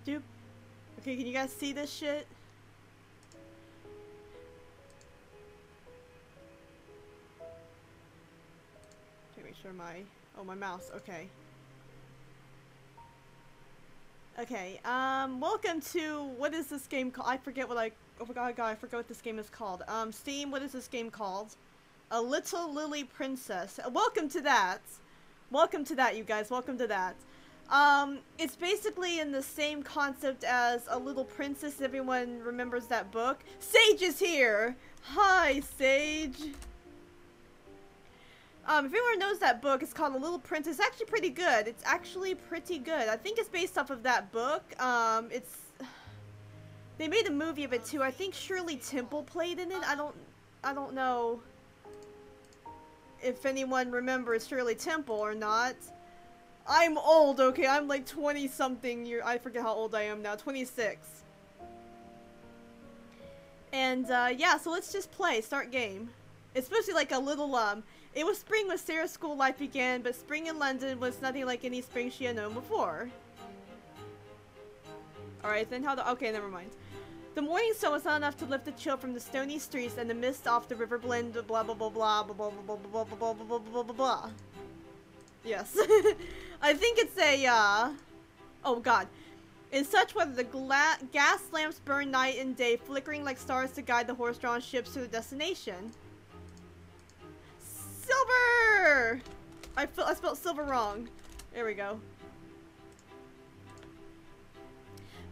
Doop. Okay, can you guys see this shit? Okay, make sure my... Oh, my mouse. Okay. Okay, welcome to... What is this game called? I forget what I... Oh my god, I forgot what this game is called. Steam, what is this game called? A Little Lily Princess. Welcome to that. Welcome to that, you guys. Welcome to that. It's basically in the same concept as A Little Princess. Everyone remembers that book. Sage is here! Hi, Sage! If anyone knows that book, it's called A Little Princess. It's actually pretty good. It's actually pretty good. I think it's based off of that book. They made a movie of it too. I think Shirley Temple played in it. I don't know if anyone remembers Shirley Temple or not. I'm old, okay? I'm like 20-something years. I forget how old I am now. 26. And, yeah, so let's just play. Start game. It's supposed to be like a little, it was spring when Sarah's school life began, but spring in London was nothing like any spring she had known before. Alright, then okay, never mind. The morning sun was not enough to lift the chill from the stony streets and the mist off the river blend, blah blah blah blah blah blah blah blah blah blah blah blah blah blah. Yes. I think it's a, oh god. In such weather, the gas lamps burn night and day, flickering like stars to guide the horse-drawn ships to their destination. Silver! I spelled silver wrong. There we go.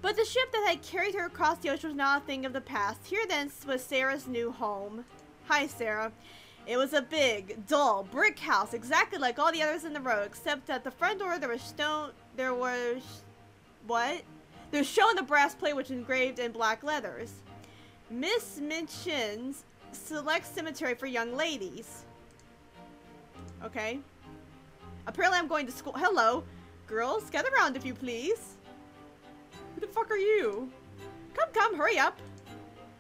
But the ship that had carried her across the ocean was not a thing of the past. Here then was Sarah's new home. Hi, Sarah. It was a big, dull, brick house, exactly like all the others in the row, except at the front door there was There's shown the brass plate which was engraved in black letters. Miss Minchin's Select Cemetery for Young Ladies. Okay. Apparently I'm going to school. Hello. Girls, get around if you please. Who the fuck are you? Come, hurry up.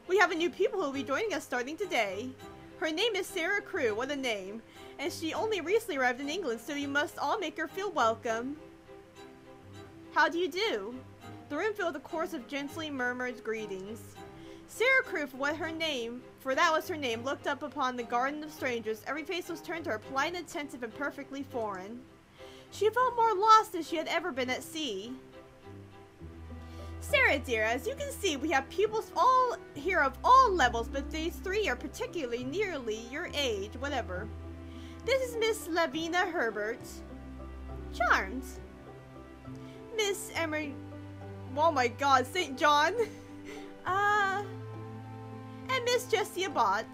We have a new pupil who will be joining us starting today. Her name is Sarah Crew. What a name. And she only recently arrived in England, so you must all make her feel welcome. How do you do? The room filled with a chorus of gently murmured greetings. Sarah Crew, for that was her name, looked up upon the garden of strangers. Every face was turned to her, polite and attentive and perfectly foreign. She felt more lost than she had ever been at sea. Sarah, dear, as you can see, we have pupils all here of all levels, but these three are particularly nearly your age, whatever. This is Miss Lavinia Herbert. Charmed. Miss Emery... Oh my god, St. John. And Miss Jessie Abbott.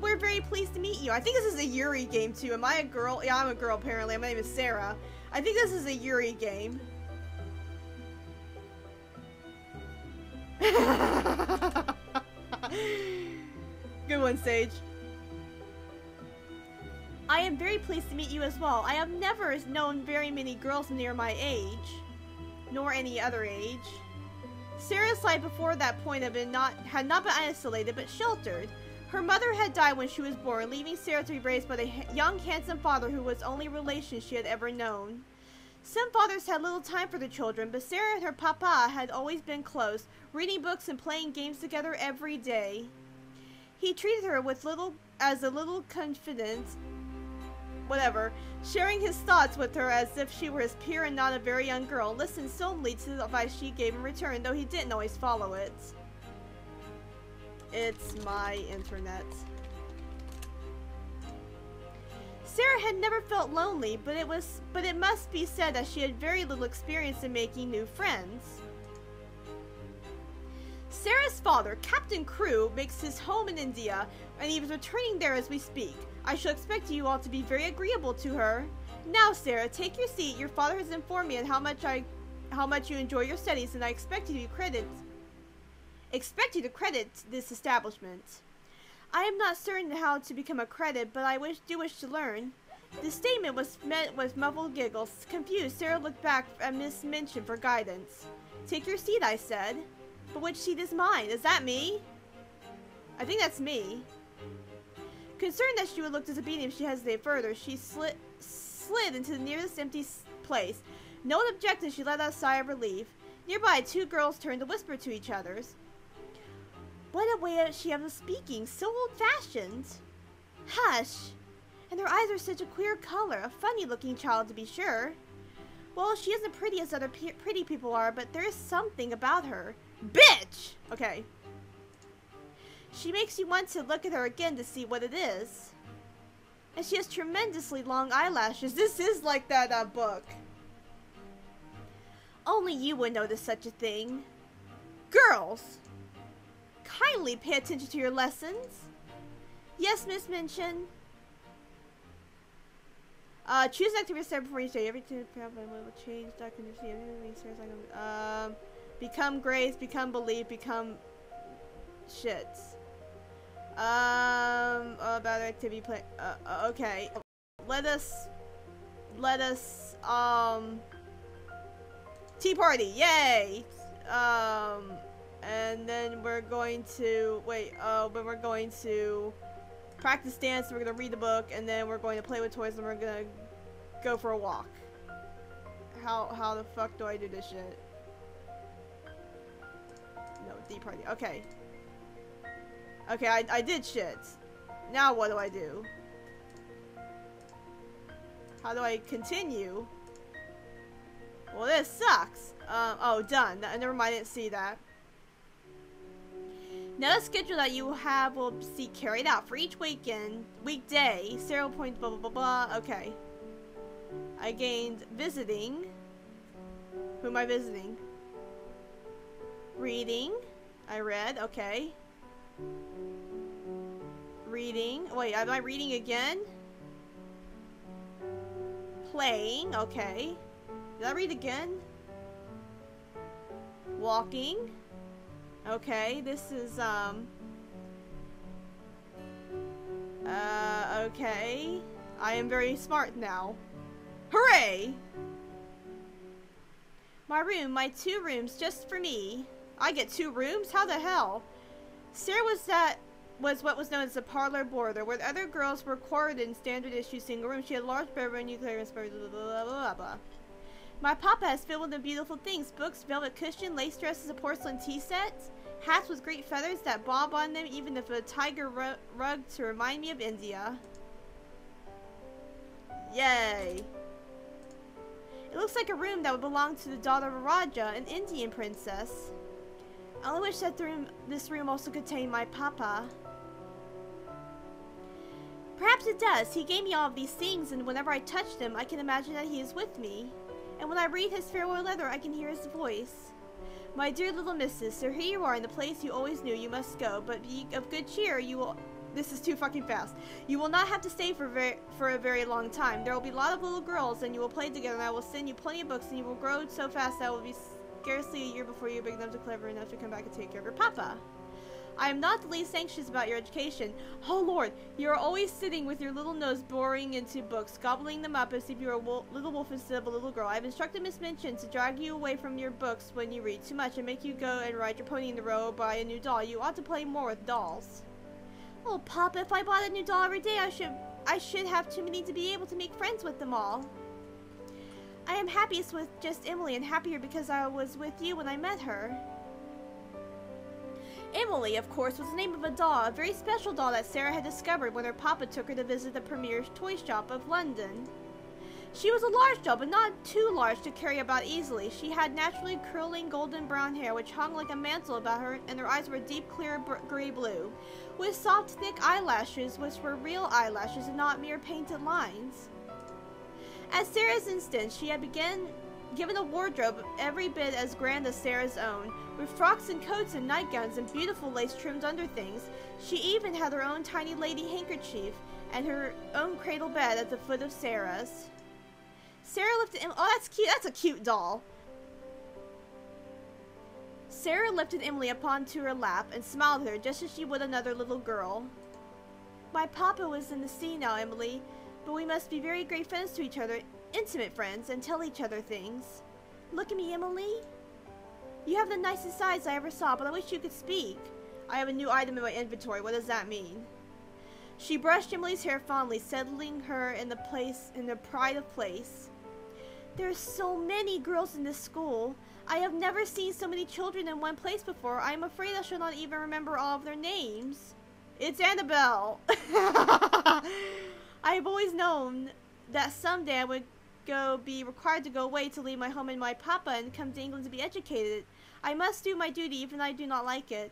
We're very pleased to meet you. I think this is a Yuri game too. Am I a girl? Yeah, I'm a girl apparently. My name is Sarah. I think this is a Yuri game. Good one, Sage. I am very pleased to meet you as well. I have never known very many girls near my age, nor any other age. Sarah's life before that point had not been isolated, but sheltered. Her mother had died when she was born, leaving Sarah to be raised by the young, handsome father who was the only relation she had ever known. Some fathers had little time for their children, but Sarah and her papa had always been close, reading books and playing games together every day. He treated her with a little confidant, whatever, sharing his thoughts with her as if she were his peer and not a very young girl, listened solemnly to the advice she gave in return, though he didn't always follow it. It's my internet. Sarah had never felt lonely, but it must be said that she had very little experience in making new friends. Sarah's father, Captain Crew, makes his home in India, and he is returning there as we speak. I shall expect you all to be very agreeable to her. Now, Sarah, take your seat. Your father has informed me of how much you enjoy your studies, and I expect you to credit this establishment. I am not certain how to become a credit, but I do wish to learn. This statement was met with muffled giggles. Confused, Sarah looked back at Miss Minchin for guidance. Take your seat, I said. But which seat is mine? Is that me? I think that's me. Concerned that she would look disobedient if she hesitated further, she slid into the nearest empty place. No one objected, she let out a sigh of relief. Nearby, two girls turned to whisper to each other. What a way she has of speaking, so old-fashioned. Hush! And her eyes are such a queer color, a funny-looking child to be sure. Well, she isn't pretty as other pretty people are, but there is something about her. Bitch! Okay. She makes you want to look at her again to see what it is. And she has tremendously long eyelashes. This is like that book. Only you would notice such a thing. Girls! Kindly pay attention to your lessons. Yes, Miss Minchin. Choose an activity step before you say everything will change. Become grace, become belief, become shits. About activity play. Okay. Let us, tea party, yay! And then we're going to, but we're going to practice dance, we're gonna read the book, and then we're going to play with toys, and we're gonna go for a walk. How the fuck do I do this shit? No, tea party, okay. Okay, I did shit. Now what do I do? How do I continue? Well, this sucks. Oh, done. Never mind, I didn't see that. Now the schedule that you have will see carried out for each weekday. 0 points, blah, blah, blah, blah. Okay. I gained visiting. Who am I visiting? Reading. I read, okay. Reading. Wait, am I reading again? Playing, okay. Did I read again? Walking. Okay, this is, okay. I am very smart now. Hooray! My room, my 2 rooms just for me. I get 2 rooms? How the hell? Sarah was what was known as a parlor boarder, where the other girls were quartered in standard issue single rooms. She had a large bedroom, nuclear, blah, blah, blah, blah, blah. My papa has filled with the beautiful things: books, velvet cushion, lace dresses, a porcelain tea set, hats with great feathers that bob on them, even if a tiger rug to remind me of India. Yay! It looks like a room that would belong to the daughter of a Raja, an Indian princess. I only wish that this room also contained my papa. Perhaps it does. He gave me all of these things, and whenever I touch them, I can imagine that he is with me. And when I read his farewell letter, I can hear his voice. My dear little missus, so here you are in the place you always knew you must go, but be of good cheer, you will... This is too fucking fast. You will not have to stay for a very long time. There will be a lot of little girls, and you will play together, and I will send you plenty of books, and you will grow so fast that it will be scarcely a year before you're big enough to clever enough to come back and take care of your papa. I am not the least anxious about your education. Oh Lord, you are always sitting with your little nose boring into books, gobbling them up as if you were a little wolf instead of a little girl. I have instructed Miss Minchin to drag you away from your books when you read too much and make you go and ride your pony in the road or buy a new doll. You ought to play more with dolls. Oh Papa, if I bought a new doll every day, I should have too many to be able to make friends with them all. I am happiest with just Emily, and happier because I was with you when I met her. Emily, of course, was the name of a doll, a very special doll that Sarah had discovered when her papa took her to visit the premier toy shop of London. She was a large doll, but not too large to carry about easily. She had naturally curling golden brown hair, which hung like a mantle about her, and her eyes were deep, clear gray blue, with soft, thick eyelashes, which were real eyelashes and not mere painted lines. At Sarah's instance, she had given a wardrobe every bit as grand as Sarah's own, with frocks and coats and nightgowns and beautiful lace-trimmed underthings. She even had her own tiny lady handkerchief and her own cradle bed at the foot of Sarah's. Sarah lifted Emily. Oh, that's cute. That's a cute doll. Sarah lifted Emily onto her lap and smiled at her just as she would another little girl. My papa was in the sea now, Emily, but we must be very great friends to each other, intimate friends, and tell each other things. Look at me, Emily. You have the nicest eyes I ever saw, but I wish you could speak. I have a new item in my inventory. What does that mean? She brushed Emily's hair fondly, settling her in the pride of place. There are so many girls in this school. I have never seen so many children in one place before. I am afraid I shall not even remember all of their names. It's Annabelle. I have always known that someday I would be required to go away to leave my home and my papa and come to England to be educated. I must do my duty even if I do not like it.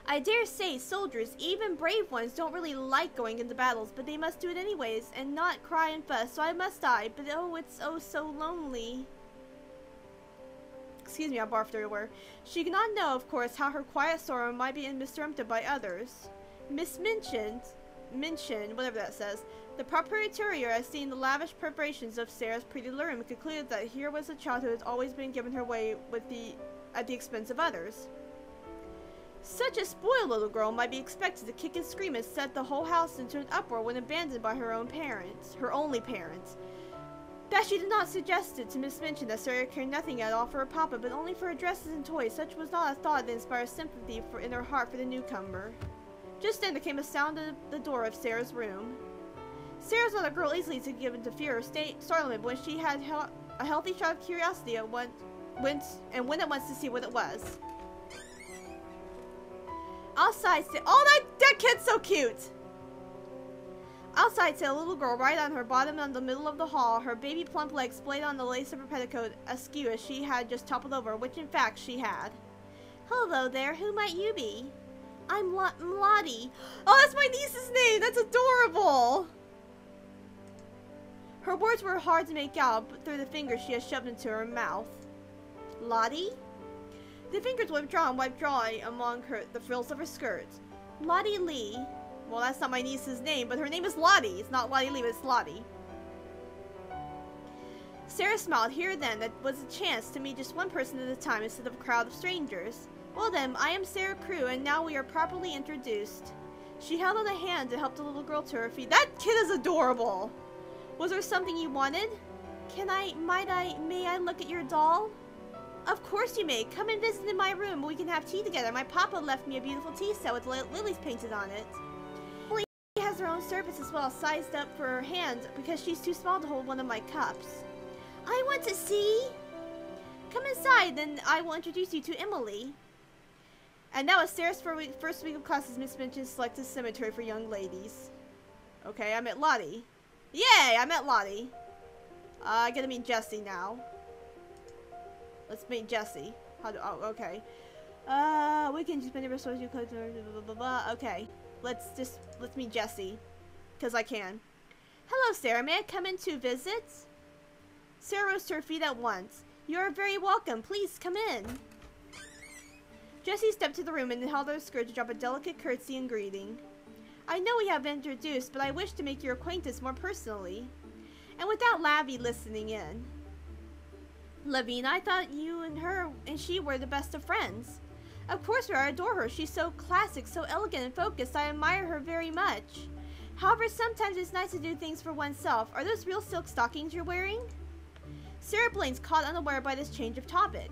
I dare say soldiers, even brave ones, don't really like going into battles, but they must do it anyways and not cry and fuss, so I must die, but oh, it's oh so lonely. Excuse me, I barfed everywhere. She could not know, of course, how her quiet sorrow might be misinterpreted by others. Miss Minchin, whatever that says, the proprietor, as seen the lavish preparations of Sarah's pretty little room, concluded that here was a child who had always been given her way at the expense of others. Such a spoiled little girl might be expected to kick and scream and set the whole house into an uproar when abandoned by her own parents, her only parents. That she did not suggest it to Miss Minchin that Sarah cared nothing at all for her papa, but only for her dresses and toys. Such was not a thought that inspired sympathy in her heart for the newcomer. Just then there came a sound at the door of Sarah's room. Sarah's not a girl easily to give into fear or startlement, but when she had a healthy child of curiosity, went at once to see what it was. Outside, oh, that kid's so cute! Outside sat a little girl right on her bottom in the middle of the hall, her baby plump legs splayed on the lace of her petticoat askew as she had just toppled over, which in fact she had. Hello there, who might you be? I'm Lottie. Oh, that's my niece's name! That's adorable! Her words were hard to make out through the fingers she had shoved into her mouth. Lottie? The fingers wiped dry among the frills of her skirt. Lottie Lee. Well, that's not my niece's name, but her name is Lottie. It's not Lottie Lee, but it's Lottie. Sarah smiled. Here then, that was a chance to meet just one person at a time instead of a crowd of strangers. Well then, I am Sarah Crew, and now we are properly introduced. She held out a hand to help the little girl to her feet. That kid is adorable! Was there something you wanted? May I look at your doll? Of course you may. Come and visit in my room. We can have tea together. My papa left me a beautiful tea set with lilies painted on it. Emily has her own service as well, sized up for her hand because she's too small to hold one of my cups. I want to see. Come inside, then I will introduce you to Emily. And that was Sarah's first week of class as Miss Minchin's selected cemetery for young ladies. Okay, I met Lottie. Yay, I met Lottie. I gotta meet Jessie now. Let's meet Jessie. Oh, okay. We can just spend the resources you could, blah, blah, blah. Okay. Let's meet Jessie. Because I can. Hello, Sarah. May I come in to visit? Sarah rose to her feet at once. You are very welcome. Please come in. Jessie stepped to the room and held her skirt to drop a delicate curtsy in greeting. I know we have been introduced, but I wish to make your acquaintance more personally. And without Lavie listening in. Lavinia, I thought you and her and she were the best of friends. Of course we are. I adore her. She's so classic, so elegant and focused. I admire her very much. However, sometimes it's nice to do things for oneself. Are those real silk stockings you're wearing? Sarah blinked, caught unaware by this change of topic.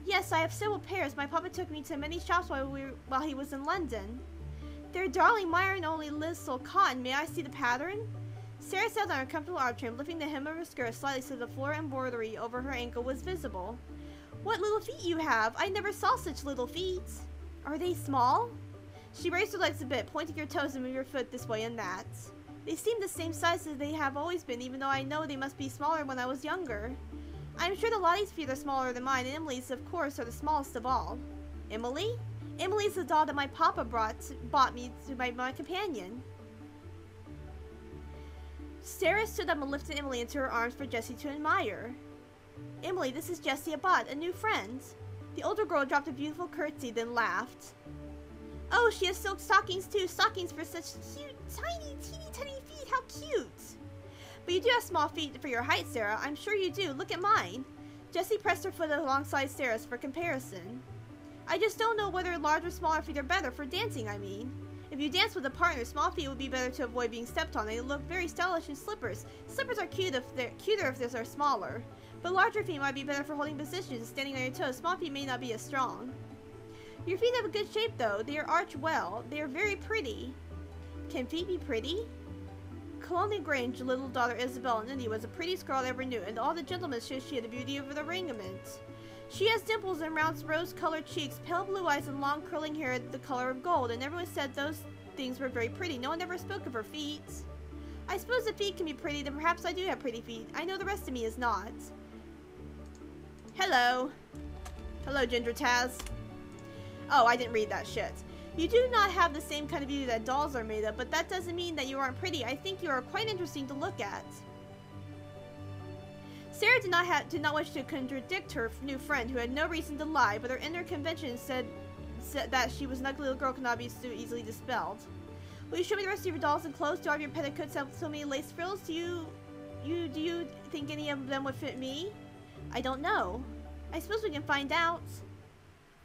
Yes, I have several pairs. My papa took me to many shops while he was in London. They're darling mine only listle cotton. May I see the pattern? Sarah sat on her comfortable armchair, lifting the hem of her skirt slightly so the floral embroidery over her ankle was visible. What little feet you have! I never saw such little feet. Are they small? She raised her legs a bit, pointing her toes and moving her foot this way and that. They seem the same size as they have always been, even though I know they must be smaller when I was younger. I'm sure the Lottie's feet are smaller than mine, and Emily's, of course, are the smallest of all. Emily? Emily's the doll that my papa bought me to my companion. Sarah stood up and lifted Emily into her arms for Jessie to admire. Emily, this is Jessie Abbott, a new friend. The older girl dropped a beautiful curtsy, then laughed. Oh, she has silk stockings too. Stockings for such cute, tiny, teeny, tiny feet. How cute. But you do have small feet for your height, Sarah. I'm sure you do. Look at mine. Jessie pressed her foot alongside Sarah's for comparison. I just don't know whether large or smaller feet are better for dancing, I mean. If you dance with a partner, small feet would be better to avoid being stepped on. They look very stylish in slippers. Slippers are cuter if they're smaller. But larger feet might be better for holding positions and standing on your toes. Small feet may not be as strong. Your feet have a good shape, though. They are arched well. They are very pretty. Can feet be pretty? Colonial Grange, little daughter Isabel in India was the prettiest girl I ever knew, and all the gentlemen said she had the beauty of the raiment. She has dimples and round rose-colored cheeks, pale blue eyes, and long curling hair the color of gold, and everyone said those things were very pretty. No one ever spoke of her feet. I suppose if feet can be pretty, then perhaps I do have pretty feet. I know the rest of me is not. Hello. Hello, Ginger Taz. Oh, I didn't read that shit. You do not have the same kind of beauty that dolls are made of, but that doesn't mean that you aren't pretty. I think you are quite interesting to look at. Sarah did not wish to contradict her new friend, who had no reason to lie, but her inner convention said that she was an ugly little girl cannot be so easily dispelled. Will you show me the rest of your dolls and clothes? Do all of your petticoats have so many lace frills? Do you think any of them would fit me? I don't know. I suppose we can find out.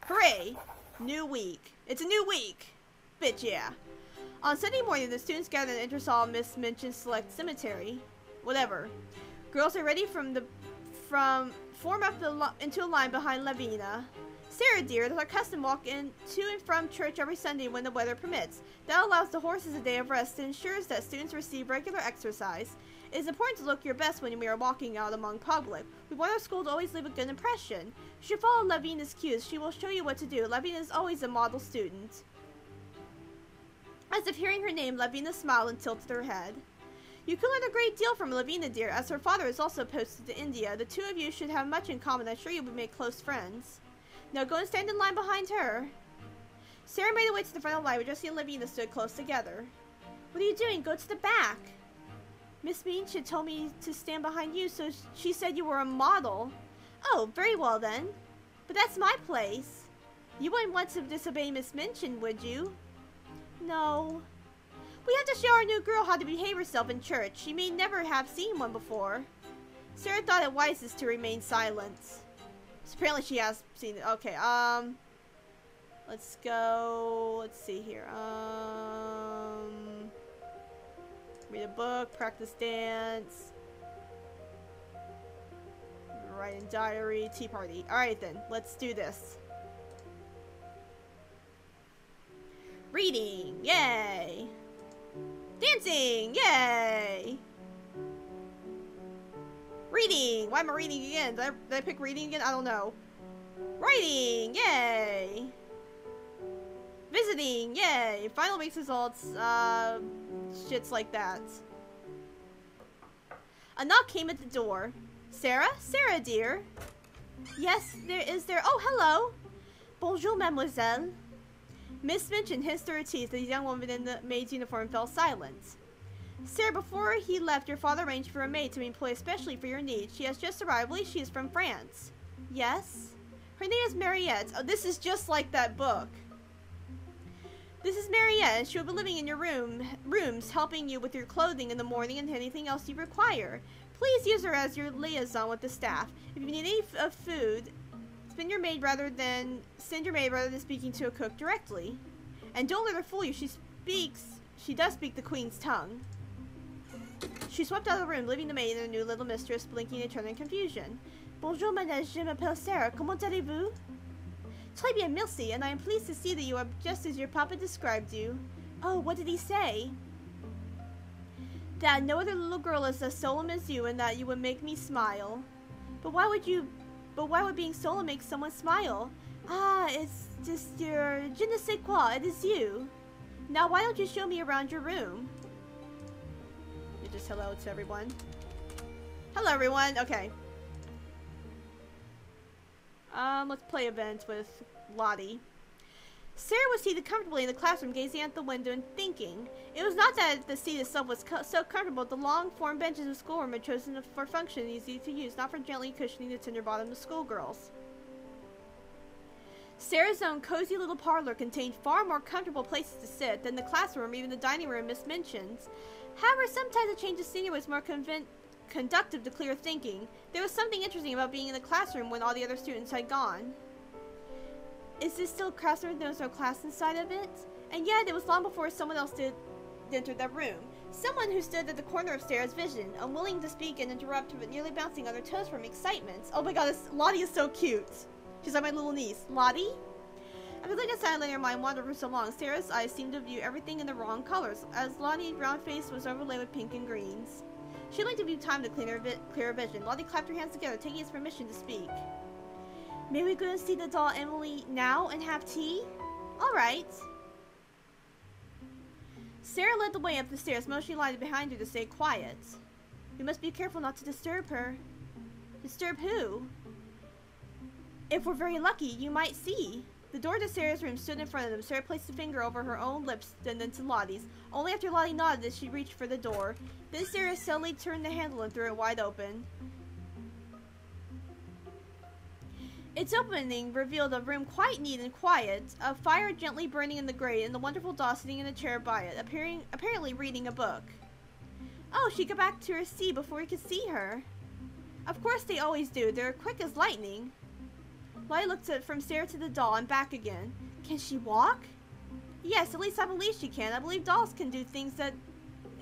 Hooray! New week. It's a new week! Bitch, yeah. On Sunday morning, the students gathered in the Intersol Miss Minchin's Select Cemetery. Whatever. Girls are ready form up into a line behind Lavinia. Sarah, dear, it is our custom walk to and from church every Sunday when the weather permits. That allows the horses a day of rest and ensures that students receive regular exercise. It is important to look your best when we are walking out among public. We want our school to always leave a good impression. You should follow Lavinia's cues. She will show you what to do. Lavinia is always a model student. As if hearing her name, Lavinia smiled and tilted her head. You can learn a great deal from Lavinia, dear, as her father is also posted to India. The two of you should have much in common. I'm sure you will make close friends. Now go and stand in line behind her. Sarah made her way to the front of the line, where Jessie and Lavinia stood close together. What are you doing? Go to the back. Miss Minchin told me to stand behind you, so she said you were a model. Oh, very well then. But that's my place. You wouldn't want to disobey Miss Minchin, would you? No. We have to show our new girl how to behave herself in church. She may never have seen one before. Sarah thought it wisest to remain silent. So apparently she has seen it. Okay, let's go. Let's see here. Read a book, practice dance, write in diary, tea party. Alright then, let's do this. Reading, yay! Dancing, yay! Reading, why am I reading again? Did I pick reading again? I don't know. Writing, yay! Visiting, yay! Final week's results, shits like that. A knock came at the door. Sarah? Sarah, dear. Yes, is there? Oh, hello. Bonjour, mademoiselle. Miss Minchin hissed through her teeth. The young woman in the maid's uniform fell silent. Sarah, before he left, your father arranged for a maid to be employed especially for your needs. She has just arrived. I believe she is from France. Yes? Her name is Mariette. Oh, this is just like that book. This is Mariette, and she will be living in your rooms, helping you with your clothing in the morning and anything else you require. Please use her as your liaison with the staff. If you need any food, send your maid rather than speaking to a cook directly. And don't let her fool you. She does speak the queen's tongue. She swept out of the room, leaving the maid and her new little mistress blinking at each other in confusion. Bonjour, madame, je m'appelle Sarah. Comment allez-vous? Très bien, merci, and I am pleased to see that you are just as your papa described you. Oh, what did he say? That no other little girl is as solemn as you, and that you would make me smile. But why would being solemn make someone smile? Ah, it's just your je ne sais quoi, it is you. Now why don't you show me around your room? Just hello to everyone. Hello everyone, okay. Let's play event with Lottie. Sarah was seated comfortably in the classroom, gazing at the window and thinking. It was not that the seat itself was so comfortable, but the long-form benches of schoolroom were chosen for function and easy to use, not for gently cushioning the tender bottom of schoolgirls. Sarah's own cozy little parlor contained far more comfortable places to sit than the classroom or even the dining room Miss Minchin's. However, sometimes a change of scenery was more conductive to clear thinking. There was something interesting about being in the classroom when all the other students had gone. Is this still a classroom? There was no class inside of it? And yet, it was long before someone else did enter that room. Someone who stood at the corner of Sarah's vision, unwilling to speak and interrupt, but nearly bouncing on her toes from excitement. Oh my god, Lottie is so cute. She's like my little niece. Lottie? After looking aside, letting her mind wander for so long, Sarah's eyes seemed to view everything in the wrong colors, as Lottie's round face was overlaid with pink and greens. She liked to view time to clear her vision. Lottie clapped her hands together, taking his permission to speak. May we go and see the doll Emily now and have tea? Alright. Sarah led the way up the stairs, motioning Lottie behind her to stay quiet. We must be careful not to disturb her. Disturb who? If we're very lucky, you might see. The door to Sarah's room stood in front of them. Sarah placed a finger over her own lips and then to Lottie's. Only after Lottie nodded did she reach for the door. Then Sarah suddenly turned the handle and threw it wide open. Its opening revealed a room quite neat and quiet, a fire gently burning in the grate, and the wonderful doll sitting in a chair by it, apparently reading a book. Oh, she got back to her seat before we could see her. Of course they always do. They're quick as lightning. Lottie looked from Sarah to the doll and back again. Can she walk? Yes, at least I believe she can. I believe dolls can do things that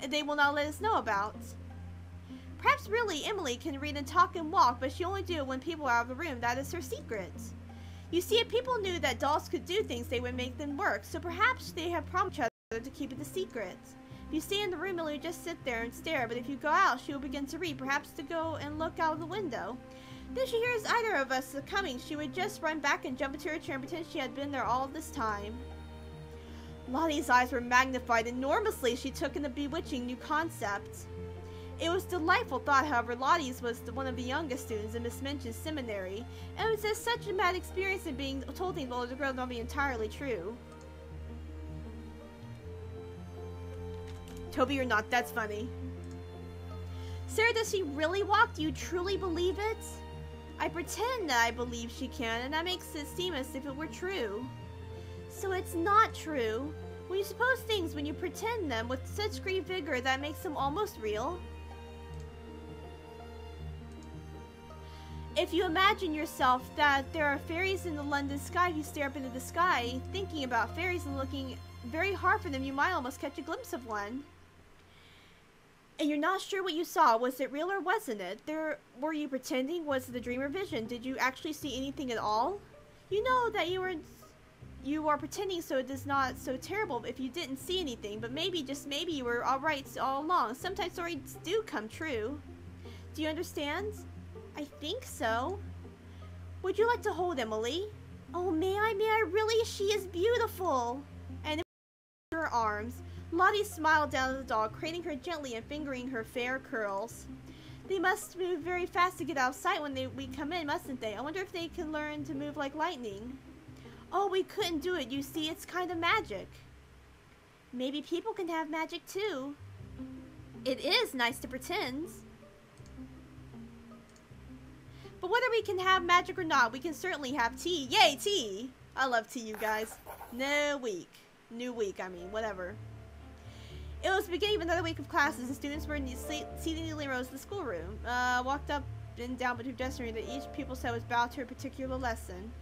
they will not let us know about. Perhaps really Emily can read and talk and walk, but she only do it when people are out of the room. That is her secret. You see, if people knew that dolls could do things, they would make them work. So perhaps they have promised each other to keep it a secret. If you stay in the room, Emily will just sit there and stare, but if you go out, she will begin to read, perhaps to go and look out of the window. Then she hears either of us coming, she would just run back and jump into her chair and pretend she had been there all this time. Lottie's eyes were magnified enormously as she took in the bewitching new concept. It was a delightful thought, however. Lottie's was one of the youngest students in Miss Minchin's seminary, and it was just such a bad experience in being told things while the girl not be entirely true. Toby, you're not. That's funny. Sarah, does she really walk? Do you truly believe it? I pretend that I believe she can, and that makes it seem as if it were true. So it's not true. When you suppose things, when you pretend them with such great vigor, that makes them almost real. If you imagine yourself that there are fairies in the London sky, if you stare up into the sky, thinking about fairies and looking very hard for them, you might almost catch a glimpse of one. And you're not sure what you saw. Was it real or wasn't it? Were you pretending? Was it a dream or vision? Did you actually see anything at all? You know that you are pretending, so it is not so terrible if you didn't see anything, but maybe, just maybe, you were alright all along. Sometimes stories do come true. Do you understand? I think so. Would you like to hold Emily? Oh, may I really? She is beautiful. And in her arms, Lottie smiled down at the doll, craning her gently and fingering her fair curls. They must move very fast to get out of sight when we come in, mustn't they? I wonder if they can learn to move like lightning. Oh, we couldn't do it. You see, it's kind of magic. Maybe people can have magic too. It is nice to pretend. But whether we can have magic or not, we can certainly have tea. Yay, tea! I love tea, you guys. New week, I mean, whatever. It was the beginning of another week of classes. The students were seated neatly in rows in the schoolroom. Walked up and down between desks that each pupil said was bound to her particular lesson.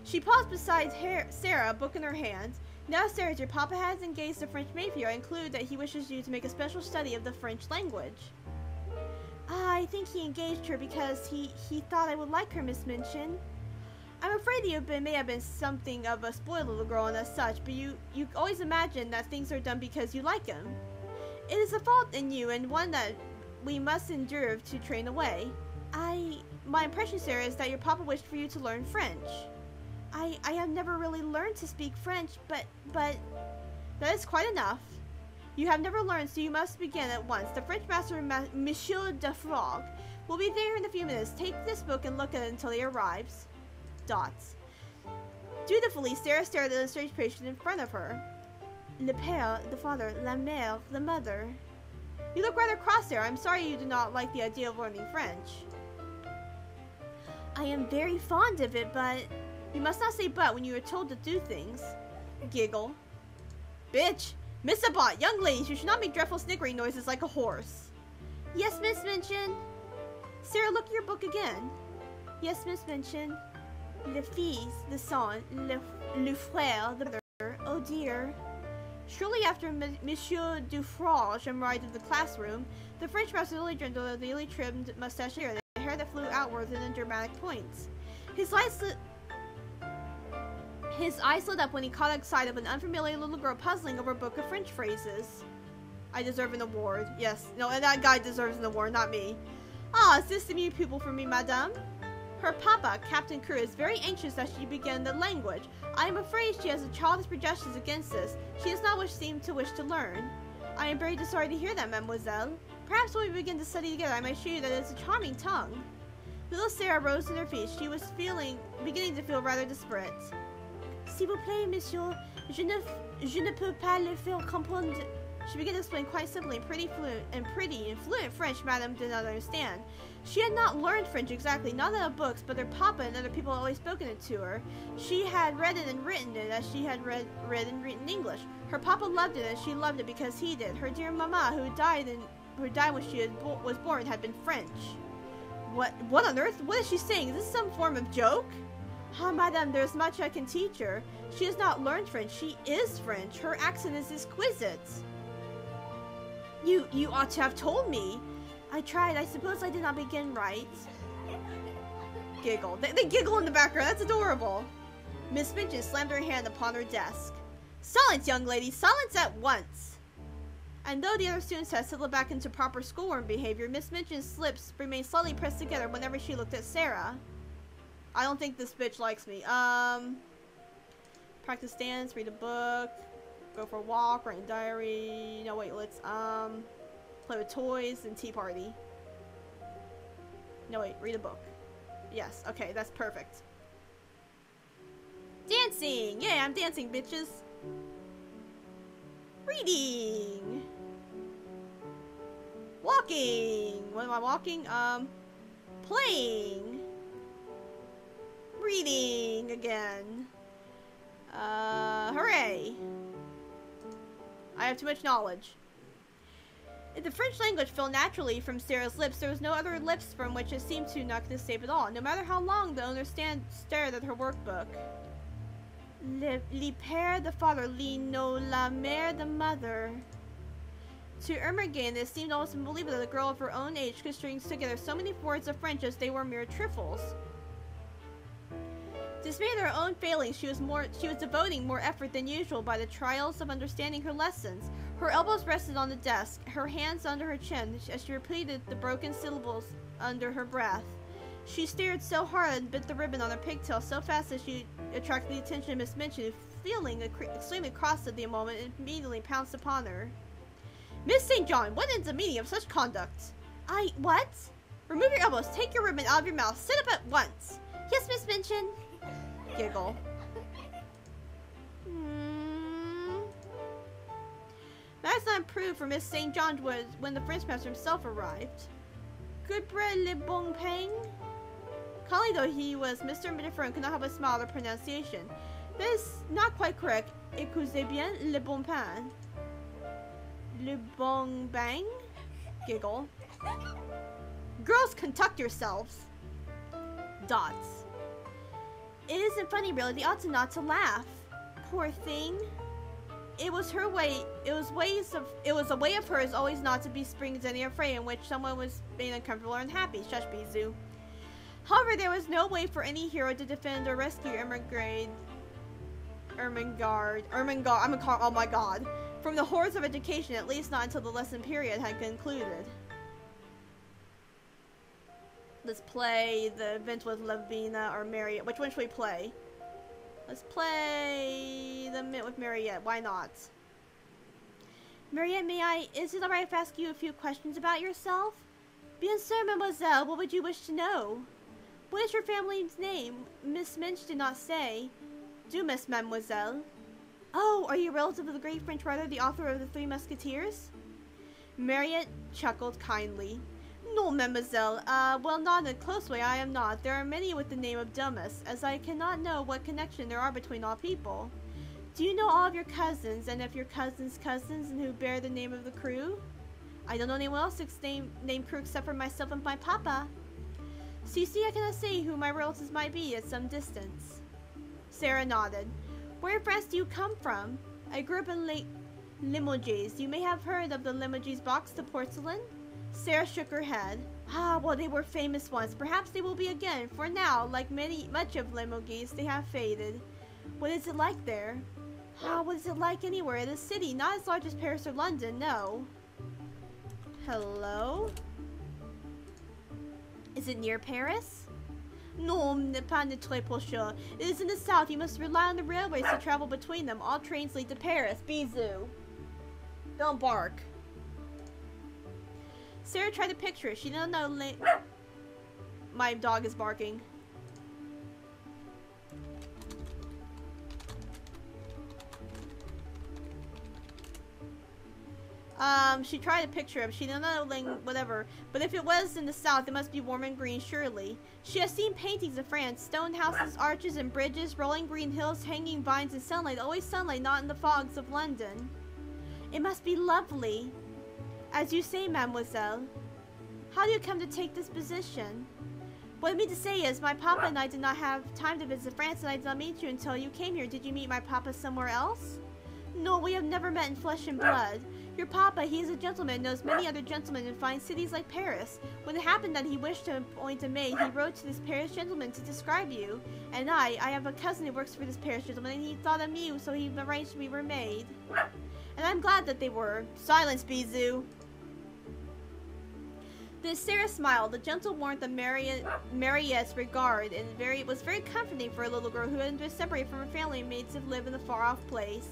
She paused beside Sarah, a book in her hand. Now, Sarah, your papa has engaged a French maid for you. I include that he wishes you to make a special study of the French language. I think he engaged her because he thought I would like her, Miss Minchin. I'm afraid you may have been something of a spoiled little girl and as such, but you always imagine that things are done because you like him. It is a fault in you, and one that we must endure to train away. My impression, Sarah, is that your papa wished for you to learn French. I have never really learned to speak French, but that is quite enough. You have never learned, so you must begin at once. The French master, Monsieur de Frog, will be there in a few minutes. Take this book and look at it until he arrives. Dots. Dutifully, Sarah stared at the strange patient in front of her. Le père, the father, la mère, the mother. You look rather cross, Sarah. I'm sorry you do not like the idea of learning French. I am very fond of it, but... You must not say but when you are told to do things. Giggle. Bitch! Miss Abbott, young ladies, you should not make dreadful snickering noises like a horse. Yes, Miss Minchin. Sarah, look at your book again. Yes, Miss Minchin. Le fils, the son, le frère, the brother. Oh dear. Shortly after Monsieur Dufrange arrived in the classroom, the French master lily trimmed the neatly trimmed mustache and the hair that flew outwards in dramatic points. His His eyes lit up when he caught sight of an unfamiliar little girl puzzling over a book of French phrases. I deserve an award. Yes. No, and that guy deserves an award, not me. Ah, is this the new pupil for me, madame? Her papa, Captain Crew, is very anxious that she begin the language. I am afraid she has a childish prejudice against this. She does not seem to wish to learn. I am very sorry to hear that, mademoiselle. Perhaps when we begin to study together, I might show you that it is a charming tongue. Little Sarah rose to her feet. She was beginning to feel rather desperate. S'il vous plaît, monsieur, je ne peux pas le faire comprendre. She began to explain quite simply in pretty and fluent French Madame did not understand. She had not learned French exactly, not out of books, but her papa and other people had always spoken it to her. She had read it and written it as she had read and written English. Her papa loved it and she loved it because he did. Her dear mama, who died when she was born, had been French. What on earth? What is she saying? Is this some form of joke? Ah, madame, there's much I can teach her. She has not learned French. She is French. Her accent is exquisite. You ought to have told me. I tried. I suppose I did not begin right. Giggle. They giggle in the background. That's adorable. Miss Minchin slammed her hand upon her desk. Silence, young lady. Silence at once. And though the other students had settled back into proper schoolroom behavior, Miss Minchin's lips remained slightly pressed together whenever she looked at Sarah. I don't think this bitch likes me. Practice dance, read a book, go for a walk, write a diary. No, wait, let's, play with toys and tea party. No, wait, read a book. Yes, okay, that's perfect. Dancing! Yeah, I'm dancing, bitches. Reading! Walking! What am I walking? Playing! Reading again. Hooray! I have too much knowledge. If the French language fell naturally from Sarah's lips, there was no other lips from which it seemed to knock this escape at all, no matter how long the owner stared at her workbook. Le père, the father, la mère, the mother. To Ermengarde, it seemed almost unbelievable that a girl of her own age could string together so many words of French as they were mere trifles. Dismayed at her own failings, she was devoting more effort than usual by the trials of understanding her lessons. Her elbows rested on the desk, her hands under her chin, as she repeated the broken syllables under her breath. She stared so hard and bit the ribbon on her pigtail so fast that she attracted the attention of Miss Minchin, who, feeling extremely cross at the moment, immediately pounced upon her. Miss St. John, what is the meaning of such conduct? What? Remove your elbows, take your ribbon out of your mouth, sit up at once. Yes, Miss Minchin. Giggle. Matters not improved for Miss St. John was when the French master himself arrived. Good bread, le bon pain. Calling though he was, Mr. Mitterfern could not help but smile at the pronunciation. That is not quite correct. Écoutez bien, le bon pain. Le bon bang? Giggle. Girls, conduct yourselves. Dots. It isn't funny, really. They ought to not to laugh. Poor thing. It was her way. It was a way of hers always not to be springs any affray in which someone was being uncomfortable or unhappy. Shush, Bisou. However, there was no way for any hero to defend or rescue Ermengarde. I'm gonna call. Oh my God. From the horrors of education, at least not until the lesson period had concluded. Let's play the event with Lavinia or Mariette. Which one should we play? Let's play the event with Mariette. Why not? Mariette, is it alright if I ask you a few questions about yourself? Bien sûr, mademoiselle. What would you wish to know? What is your family's name? Miss Minch did not say. Do, Miss Mademoiselle. Oh, are you a relative of the great French writer, the author of the Three Musketeers? Mariette chuckled kindly. No, mademoiselle. Well, not in a close way, I am not. There are many with the name of Dumas, as I cannot know what connection there are between all people. Do you know all of your cousins, and if your cousins' cousins, and who bear the name of the crew? I don't know anyone else named Crew except for myself and my papa. So you see, I cannot say who my relatives might be at some distance. Sarah nodded. Where in France do you come from? I grew up in Limoges. You may have heard of the Limoges box, the porcelain? Sarah shook her head. Ah, well, they were famous once. Perhaps they will be again, for now, like much of Limoges, they have faded. What is it like there? What is it like anywhere in the city? Not as large as Paris or London, no. Hello? Is it near Paris? No, pas de très proche. It is in the south. You must rely on the railways to travel between them. All trains lead to Paris. Bisous. Don't bark. Sarah tried to picture it. She didn't know. My dog is barking. She tried to picture it. She didn't know, whatever. But if it was in the south, it must be warm and green, surely. She has seen paintings of France. Stone houses, arches, and bridges, rolling green hills, hanging vines, and sunlight. Always sunlight, not in the fogs of London. It must be lovely. As you say, mademoiselle. How do you come to take this position? What I mean to say is, my papa and I did not have time to visit France, and I did not meet you until you came here. Did you meet my papa somewhere else? No, we have never met in flesh and blood. Your papa, he is a gentleman, knows many other gentlemen in fine cities like Paris. When it happened that he wished to appoint a maid, he wrote to this Paris gentleman to describe you. And I have a cousin who works for this Paris gentleman, and he thought of me, so he arranged we were maid. And I'm glad that they were. Silence, Bisou. Then Sarah smiled, the gentle warmth of Mariette's regard, and it was very comforting for a little girl who had been separated from her family and made to live in a far-off place.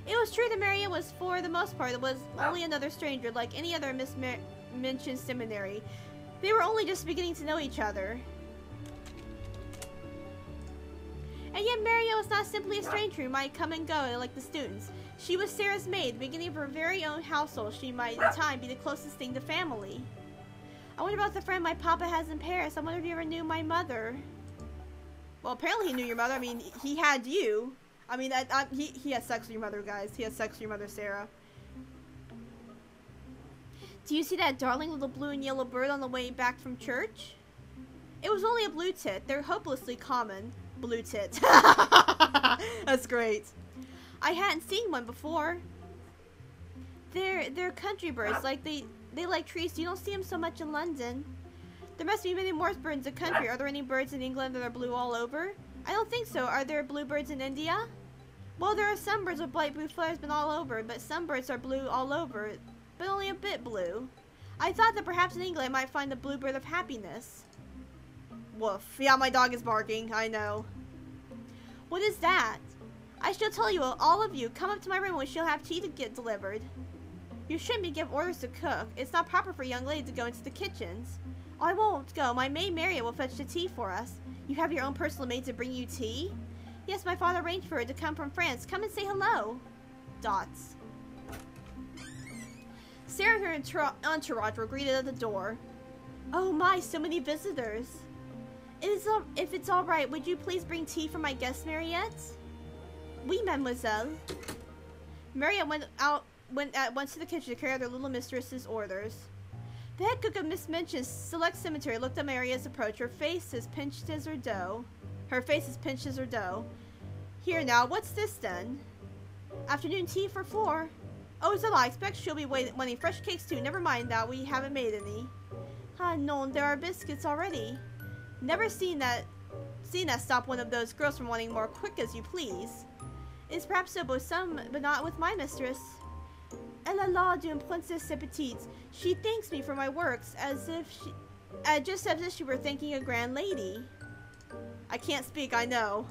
It was true that Mariette was, for the most part, only another stranger, like any other Miss Minchin's seminary. They were only just beginning to know each other. And yet Mariette was not simply a stranger who might come and go like the students. She was Sarah's maid, the beginning of her very own household. She might, in time, be the closest thing to family. I wonder about the friend my papa has in Paris. I wonder if he ever knew my mother. Well, apparently he knew your mother. I mean, he had you. I mean, he has sex with your mother, guys. He has sex with your mother, Sarah. Do you see that darling little blue and yellow bird on the way back from church? It was only a blue tit. They're hopelessly common. Blue tit. That's great. I hadn't seen one before. They're country birds. Like they like trees. You don't see them so much in London. There must be many more birds in the country. Are there any birds in England that are blue all over? I don't think so. Are there bluebirds in India? Well, there are some birds with bright blue flares but all over, but some birds are blue all over, but only a bit blue. I thought that perhaps in England I might find the bluebird of happiness. Woof. Yeah, my dog is barking. I know. What is that? I shall tell you, all of you. Come up to my room and we shall have tea to get delivered. You shouldn't be given orders to cook. It's not proper for a young lady to go into the kitchens. Oh, I won't go. My maid Mariette will fetch the tea for us. You have your own personal maid to bring you tea? Yes, my father arranged for her to come from France. Come and say hello. Dots. Sarah and her entourage were greeted at the door. Oh my, so many visitors. If it's all right, would you please bring tea for my guest, Mariette? Oui, mademoiselle. Mariette went at once to the kitchen to carry out their little mistress's orders. The head cook of Miss Minchin's select cemetery looked at Mariette's approach. Her face as pinched as her dough. Here now, what's this then? Afternoon tea for 4. Oh, is it all? I expect she'll be wanting fresh cakes too. Never mind that, we haven't made any. Ah, no, there are biscuits already. Never seen that stop one of those girls from wanting more. Quick as you please. It's perhaps so, but not with my mistress. Elle a l'air d'une princesse petite. She thanks me for my works just as if she were thanking a grand lady. I can't speak, I know.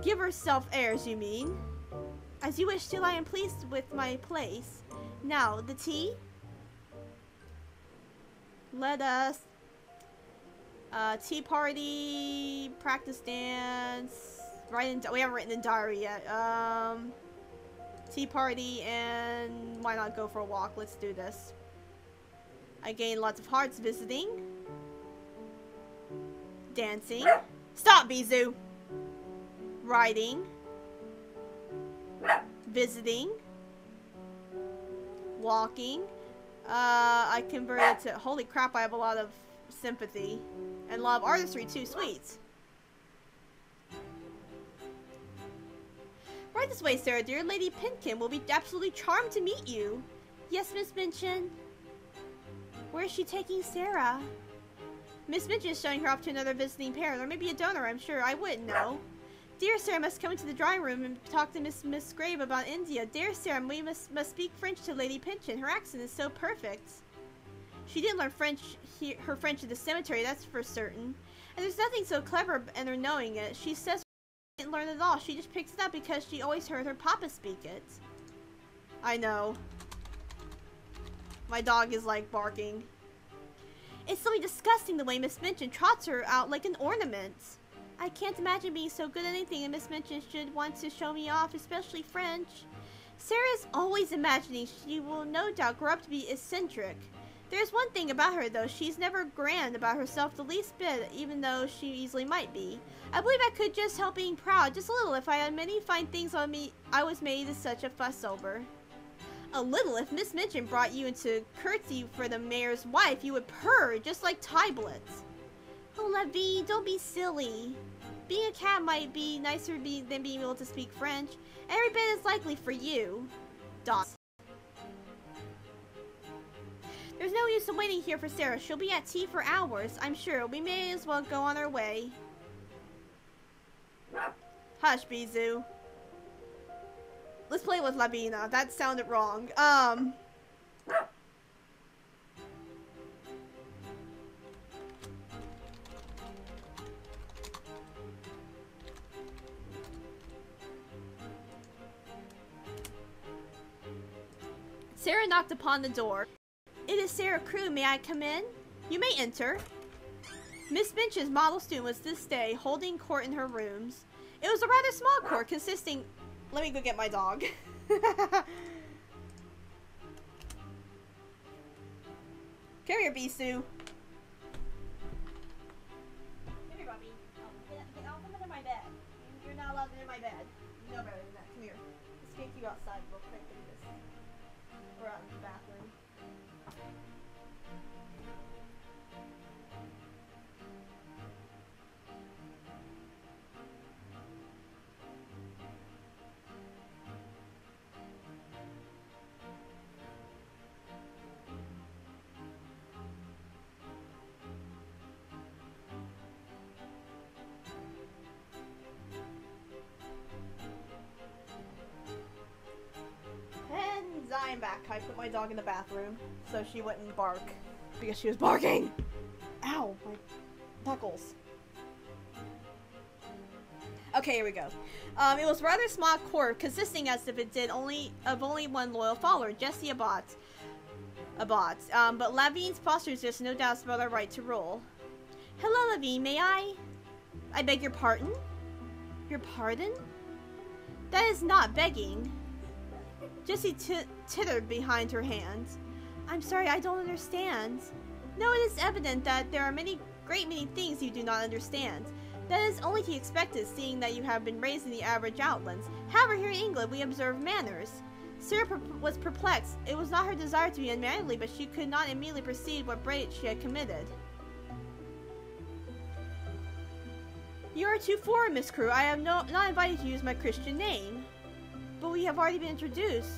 Give herself airs, you mean? As you wish, still I am pleased with my place. Now, the tea? Let us. Tea party, practice dance. We haven't written in diary yet. Tea party, and why not go for a walk? Let's do this. I gained lots of hearts visiting. Dancing. Stop, Bisou! Riding. Visiting. Walking. I converted to... Holy crap, I have a lot of sympathy. And a lot of artistry, too. Sweet. Right this way, Sarah, dear. Lady Pinkin will be absolutely charmed to meet you. Yes, Miss Minchin. Where is she taking Sarah? Miss Minchin is showing her off to another visiting parent, or maybe a donor, I'm sure. I wouldn't know. Dear Sarah must come into the drawing room and talk to Miss Grave about India. Dear Sarah, we must speak French to Lady Pinchin. Her accent is so perfect. She didn't learn her French at the cemetery, that's for certain. And there's nothing so clever in her knowing it. She says she didn't learn it at all. She just picks it up because she always heard her papa speak it. I know. My dog is like barking. It's so disgusting the way Miss Minchin trots her out like an ornament. I can't imagine being so good at anything, and Miss Minchin should want to show me off, especially French. Sarah's always imagining she will no doubt grow up to be eccentric. There's one thing about her, though. She's never grand about herself the least bit, even though she easily might be. I believe I could just help being proud, just a little, if I had many fine things on me I was made such a fuss over. A little? If Miss Minchin brought you into curtsy for the mayor's wife, you would purr, just like Tyblets. Oh, Lavinia, don't be silly. Being a cat might be nicer than being able to speak French. Every bit as likely for you. Dot. There's no use in waiting here for Sarah. She'll be at tea for hours, I'm sure. We may as well go on our way. Hush, Bizou. Let's play with Lavinia. That sounded wrong. Sarah knocked upon the door. It is Sarah Crew. May I come in? You may enter. Miss Minchin's model student was this day holding court in her rooms. It was a rather small court consisting... Let me go get my dog. Come here, Bisou. Come here, Bobby. I'll come into my bed. You're not allowed in my bed. You know better than that. Come here. Let's take you outside real quick. We're out in the bathroom. I'm back. I put my dog in the bathroom so she wouldn't bark because she was barking. Ow, my knuckles. Okay, here we go. It was a rather small court, consisting as if it did only one loyal follower, Jessie Abbott. But Lavinia's postures just no doubts about our right to rule. Hello, Lavinia. May I? I beg your pardon? Your pardon? That is not begging. Jessie tittered behind her hands. I'm sorry, I don't understand. No, it is evident that there are great many things you do not understand. That is only to be expected, seeing that you have been raised in the average outlands. However, here in England, we observe manners. Sarah was perplexed. It was not her desire to be unmannerly, but she could not immediately perceive what breach she had committed. You are too foreign, Miss Crew. I am not invited to use my Christian name. But we have already been introduced.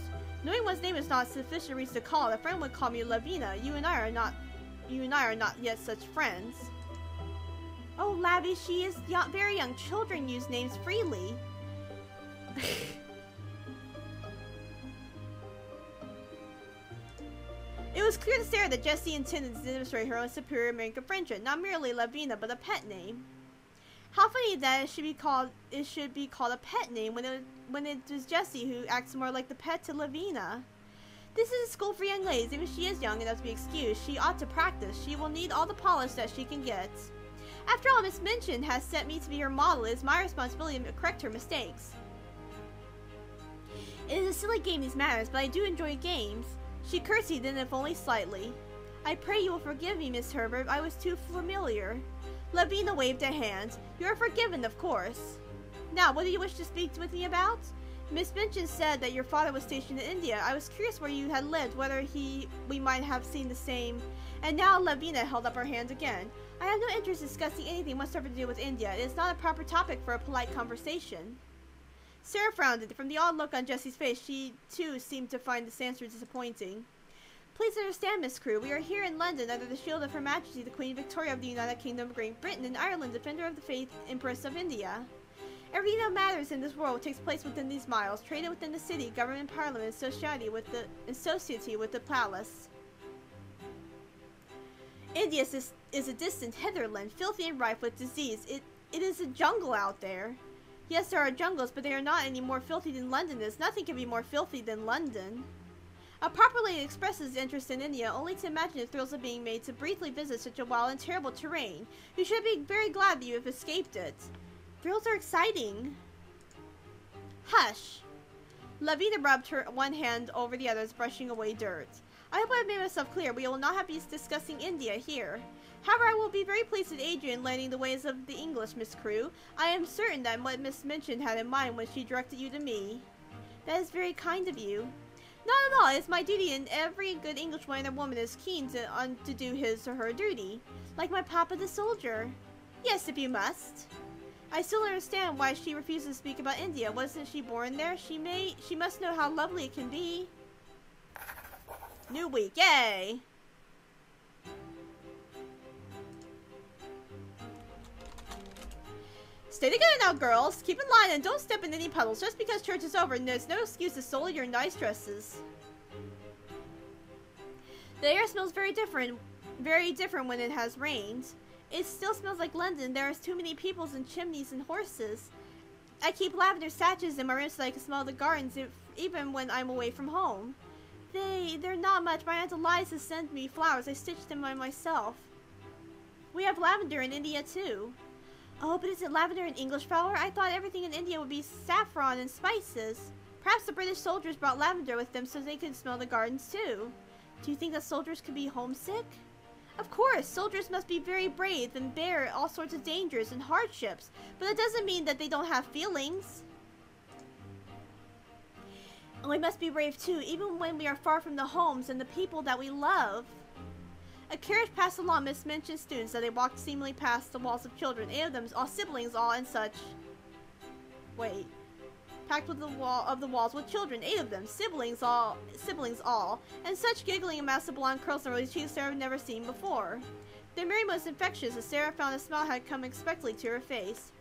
Knowing one's name is not sufficient reason to call. A friend would call me Lavinia. You and I are not yet such friends. Oh, Lavi, she is very young. Children use names freely. It was clear to Sarah that Jessie intended to demonstrate her own superior American friendship, not merely Lavinia, but a pet name. How funny that it should be called a pet name when it was Jessie who acts more like the pet to Lavinia. This is a school for young ladies. Even if she is young enough to be excused, she ought to practice. She will need all the polish that she can get. After all, Miss Minchin has set me to be her model. It is my responsibility to correct her mistakes. It is a silly game, these matters, but I do enjoy games. She curtsied, then if only slightly. I pray you will forgive me, Miss Herbert. I was too familiar. Lavinia waved a hand. You are forgiven, of course. Now, what do you wish to speak with me about? Miss Minchin said that your father was stationed in India. I was curious where you had lived, whether we might have seen the same. And now Lavinia held up her hand again. I have no interest in discussing anything whatsoever to do with India. It is not a proper topic for a polite conversation. Sarah frowned. From the odd look on Jessie's face, she too seemed to find this answer disappointing. Please understand, Miss Crew, we are here in London under the shield of Her Majesty the Queen Victoria of the United Kingdom of Great Britain and Ireland, Defender of the Faith, Empress of India. Everything that matters in this world takes place within these miles, traded within the city, government, parliament, society with the palace. India is a distant heatherland, filthy and rife with disease. It is a jungle out there. Yes, there are jungles, but they are not any more filthy than London is. Nothing can be more filthy than London. A proper lady expresses interest in India only to imagine the thrills of being made to briefly visit such a wild and terrible terrain. You should be very glad that you have escaped it. Thrills are exciting. Hush. Lavinia rubbed her one hand over the other's, brushing away dirt. I hope I have made myself clear. We will not have be discussing India here. However, I will be very pleased with Adrian learning the ways of the English, Miss Crewe. I am certain that what Miss Minchin had in mind when she directed you to me. That is very kind of you. Not at all. It is my duty, and every good Englishman or woman is keen to do his or her duty. Like my papa the soldier. Yes, if you must. I still understand why she refuses to speak about India. Wasn't she born there? She must know how lovely it can be. New week, yay! Stay together now, girls. Keep in line and don't step in any puddles. Just because church is over, there's no excuse to sully your nice dresses. The air smells very different when it has rained. It still smells like London. There are too many peoples and chimneys and horses. I keep lavender sachets in my room so I can smell the gardens even when I'm away from home. They're not much. My Aunt Eliza sent me flowers. I stitched them by myself. We have lavender in India too. Oh, but is it lavender an English flower? I thought everything in India would be saffron and spices. Perhaps the British soldiers brought lavender with them so they could smell the gardens too. Do you think that soldiers could be homesick? Of course, soldiers must be very brave and bear all sorts of dangers and hardships, but that doesn't mean that they don't have feelings. And we must be brave too, even when we are far from the homes and the people that we love. A carriage passed along Miss Minchin's students as they walked seemingly past the walls of children, 8 of them, all siblings, all and such. Wait. Packed with the walls with children, 8 of them, siblings all, and such giggling and massive blonde curls on Rosie's cheeks Sarah had never seen before. Their merry was infectious as Sarah found a smile had come unexpectedly to her face.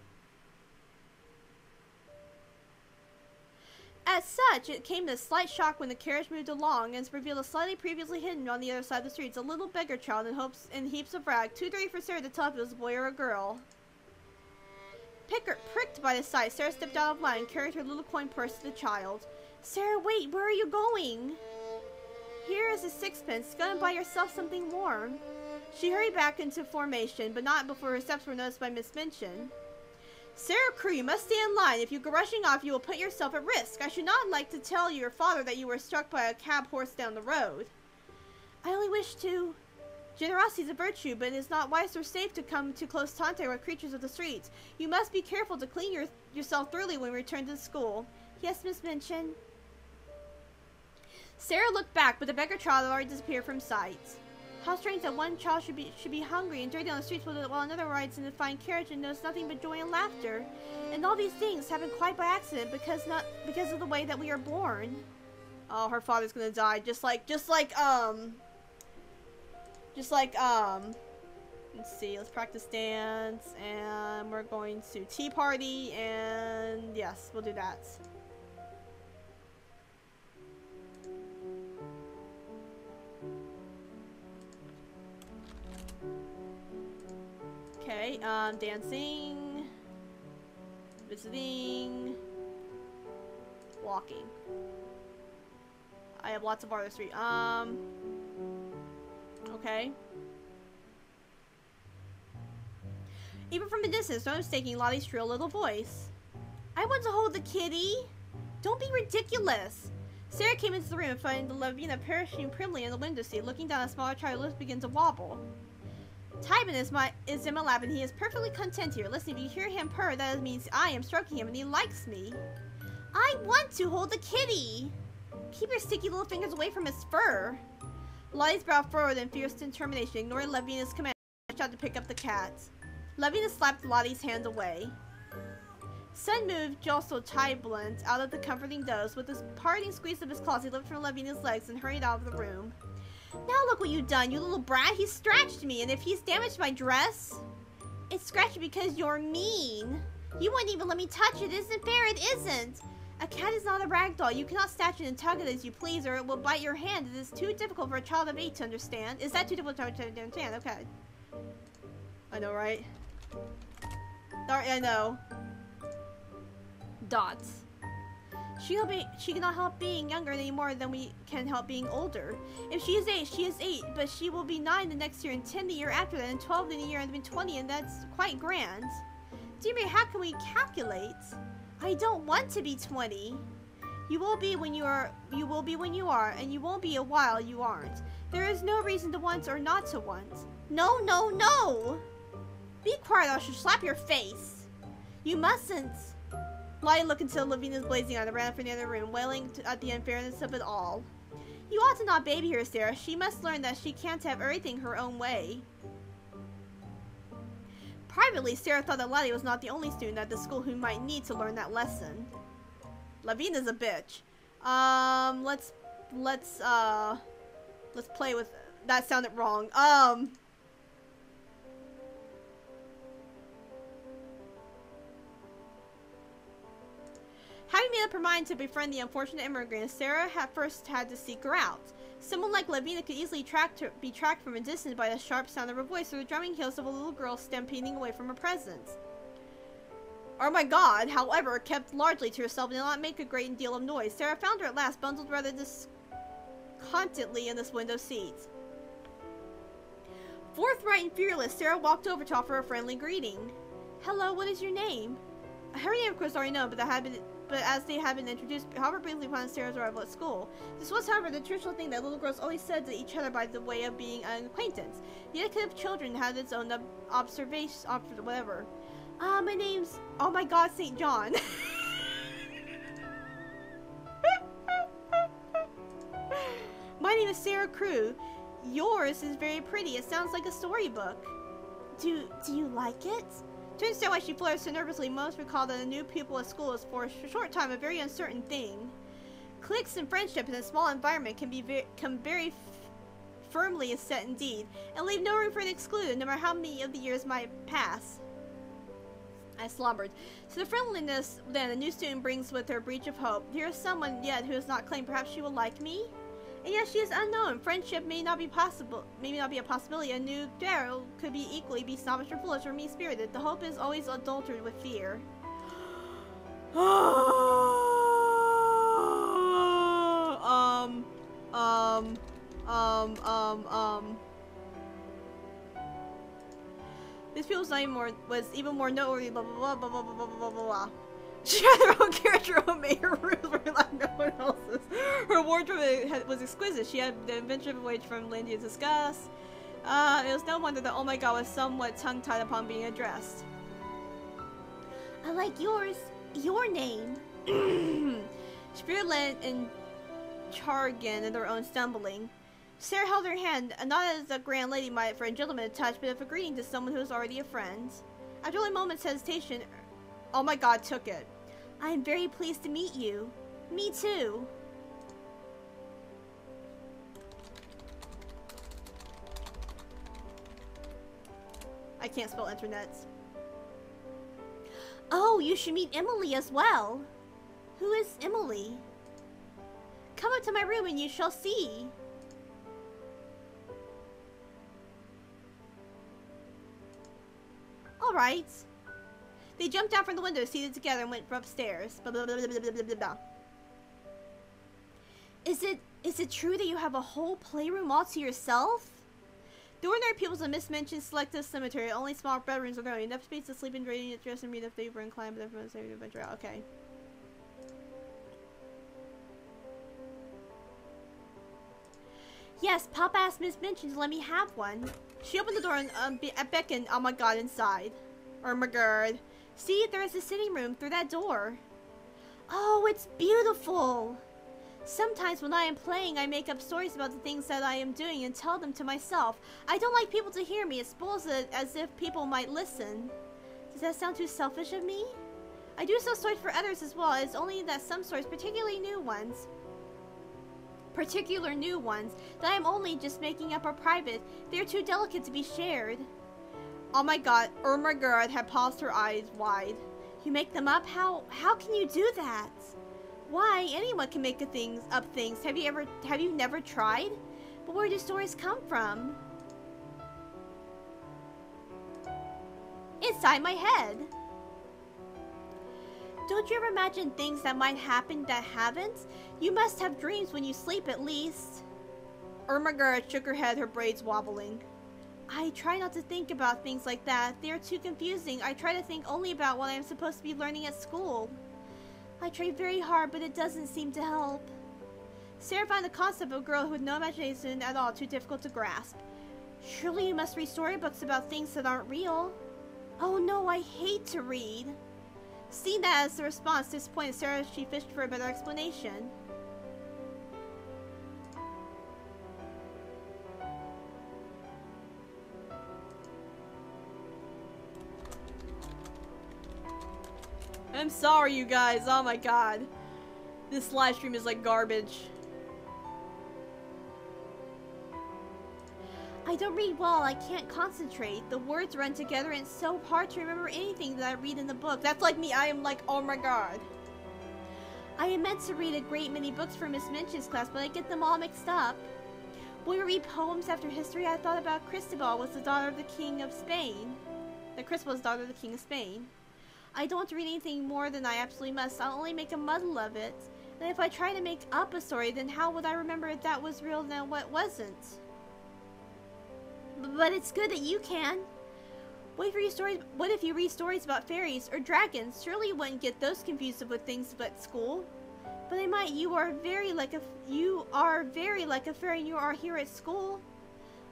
As such, it came as a slight shock when the carriage moved along and revealed a slightly previously hidden on the other side of the streets, a little beggar child in heaps of rag, too dirty for Sarah to tell if it was a boy or a girl. Pricked by the sight, Sarah stepped out of line and carried her little coin purse to the child. Sarah, wait, where are you going? Here is a 6pence. Go and buy yourself something warm. She hurried back into formation, but not before her steps were noticed by Miss Minchin. Sarah Crewe, you must stay in line. If you go rushing off, you will put yourself at risk. I should not like to tell your father that you were struck by a cab horse down the road. I only wish to... Generosity is a virtue, but it is not wise or safe to come too close contact with creatures of the streets. You must be careful to clean yourself thoroughly when we return to school. Yes, Miss Minchin. Sarah looked back, but the beggar child had already disappeared from sight. How strange that one child should be hungry and dirty on the streets while another rides in a fine carriage and knows nothing but joy and laughter. And all these things happen quite by accident because of the way that we are born. Oh, her father's gonna die just like let's see, let's practice dance, and we're going to tea party, and yes, we'll do that. Okay, dancing, visiting, walking. I have lots of artistry. Okay. Even from a distance, no mistaking Lottie's shrill little voice. I want to hold the kitty. Don't be ridiculous. Sarah came into the room and found Lavinia perishing primly in the window seat, looking down at a smaller child whose lips begin to wobble. Tybin is in my lap and he is perfectly content here. Listen, if you hear him purr, that means I am stroking him and he likes me. I want to hold the kitty. Keep your sticky little fingers away from his fur. Lottie's brow furrowed in fierce determination, ignoring Lavinia's command. She tried to pick up the cat. Lavinia slapped Lottie's hand away. Sun moved jostled Tybin out of the comforting doze. With a parting squeeze of his claws, he lifted from Lavinia's legs and hurried out of the room. Now look what you've done, you little brat. He scratched me, and if he's damaged my dress, it's scratched because you're mean. You wouldn't even let me touch it. It isn't fair. It isn't. A cat is not a rag doll. You cannot snatch it and tug it as you please, or it will bite your hand. It is too difficult for a child of 8 to understand. Is that too difficult to understand? Okay. I know, right? Sorry, I know. Dots. She cannot help being younger any more than we can help being older. If she is 8, she is 8, but she will be 9 the next year, and 10 the year after that, and 12 in the year, and then 20, and that's quite grand. Dear me, how can we calculate? I don't want to be 20. You will be when you are, and you won't be a while you aren't. There is no reason to want or not to want. No, no, no! Be quiet, or I shall slap your face. You mustn't. Lottie looked until Lavinia's blazing eye and ran from the other room, wailing at the unfairness of it all. You ought to not baby her, Sarah. She must learn that she can't have everything her own way. Privately, Sarah thought that Lottie was not the only student at the school who might need to learn that lesson. Lavinia's a bitch. Let's play with... That sounded wrong. Having made up her mind to befriend the unfortunate immigrant, Sarah first had to seek her out. Someone like Lavinia could easily be tracked from a distance by the sharp sound of her voice or the drumming heels of a little girl stampeding away from her presence. Oh my god, however, kept largely to herself and did not make a great deal of noise. Sarah found her at last, bundled rather discontentedly in this window seat. Forthright and fearless, Sarah walked over to offer a friendly greeting. Hello, what is your name? Her name, of course, already known, but as they had been introduced, however briefly upon Sarah's arrival at school. This was, however, the traditional thing that little girls always said to each other by the way of being an acquaintance. The etiquette of children had its own whatever. My name's... Oh my god, St. John. My name is Sarah Crew. Yours is very pretty. It sounds like a storybook. Do you like it? To understand why she fluttered so nervously, most recall that a new pupil at school is for a short time a very uncertain thing. Cliques and friendship in a small environment can very firmly set indeed, and leave no room for the excluded, no matter how many of the years might pass. I slumbered. So the friendliness then a new student brings with her breach of hope. Here is someone yet who has not claimed perhaps she will like me? And yet she is unknown. Friendship may not be possible. Maybe not be a possibility. A new girl could be equally be snobbish or foolish or mean-spirited. The hope is always adulterated with fear. This people's name was even more noteworthy. Blah blah blah blah blah blah blah blah blah. She had her own character who made her rules were like no one else's. Her wardrobe was exquisite. She had the inventive voyage from Landia discuss. It was no wonder that Oh My God was somewhat tongue-tied upon being addressed. I like yours. Your name. Spirit and Chargan in their own stumbling. Sarah held her hand, not as a grand lady might for a gentleman to touch, but as a greeting to someone who was already a friend. After only a moment's hesitation, Oh My God took it. I am very pleased to meet you. Me too. I can't spell internet. Oh, you should meet Emily as well. Who is Emily? Come up to my room and you shall see. Alright. They jumped out from the window, seated together, and went upstairs. Blah, blah, blah, blah, blah, blah, blah. Is it true that you have a whole playroom all to yourself? The ordinary pupils of Miss Minchin's selective cemetery, only small bedrooms are going. Enough space to sleep and drain, dress and read if they were inclined, but everyone's saving to venture out. Okay. Yes, Papa asked Miss Minchin to let me have one. She opened the door and beckoned Oh My God inside. Oh my God. See, there's a sitting room through that door. Oh, it's beautiful. Sometimes when I am playing, I make up stories about the things that I am doing and tell them to myself. I don't like people to hear me. It spoils it as if people might listen. Does that sound too selfish of me? I do so stories for others as well. It's only that some stories, particular new ones, that I'm only just making up are private. They're too delicate to be shared. Oh my God, Irma Gerd had paused, her eyes wide. You make them up? How can you do that? Why? Anyone can make up things. Have you never tried? But where do stories come from? Inside my head. Don't you ever imagine things that might happen that haven't? You must have dreams when you sleep at least. Ermengarde shook her head, her braids wobbling. I try not to think about things like that. They are too confusing. I try to think only about what I am supposed to be learning at school. I try very hard, but it doesn't seem to help. Sarah found the concept of a girl who had no imagination at all too difficult to grasp. Surely you must read storybooks about things that aren't real. Oh no, I hate to read. Seeing that as the response disappointed Sarah, she fished for a better explanation. I'm sorry, you guys. Oh my god. This live stream is like garbage. I don't read well. I can't concentrate. The words run together and it's so hard to remember anything that I read in the book. That's like me. I am like, oh my god. I am meant to read a great many books for Miss Minchin's class, but I get them all mixed up. When we read poems after history, I thought about Cristobal was the daughter of the King of Spain. That Cristobal was the daughter of the King of Spain. I don't want to read anything more than I absolutely must. I'll only make a muddle of it. And if I try to make up a story, then how would I remember if that was real and what wasn't? But it's good that you can. What if you read stories about fairies or dragons? Surely you wouldn't get those confused with things at school. But I might. You are very like a fairy, and you are here at school.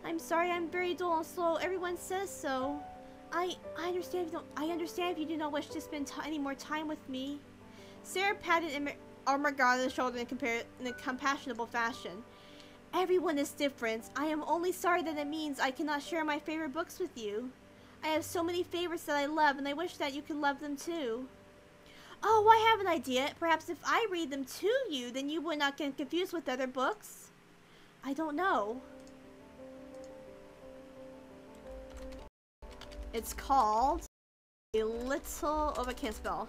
I'm sorry, I'm very dull and slow. Everyone says so. I understand if you do not wish to spend any more time with me. Sarah patted Ermengarde on the shoulder in a compassionable fashion. Everyone is different. I am only sorry that it means I cannot share my favorite books with you. I have so many favorites that I love, and I wish that you could love them too. Oh, I have an idea. Perhaps if I read them to you, then you would not get confused with other books. I don't know. It's called A Little... Oh, I can't spell.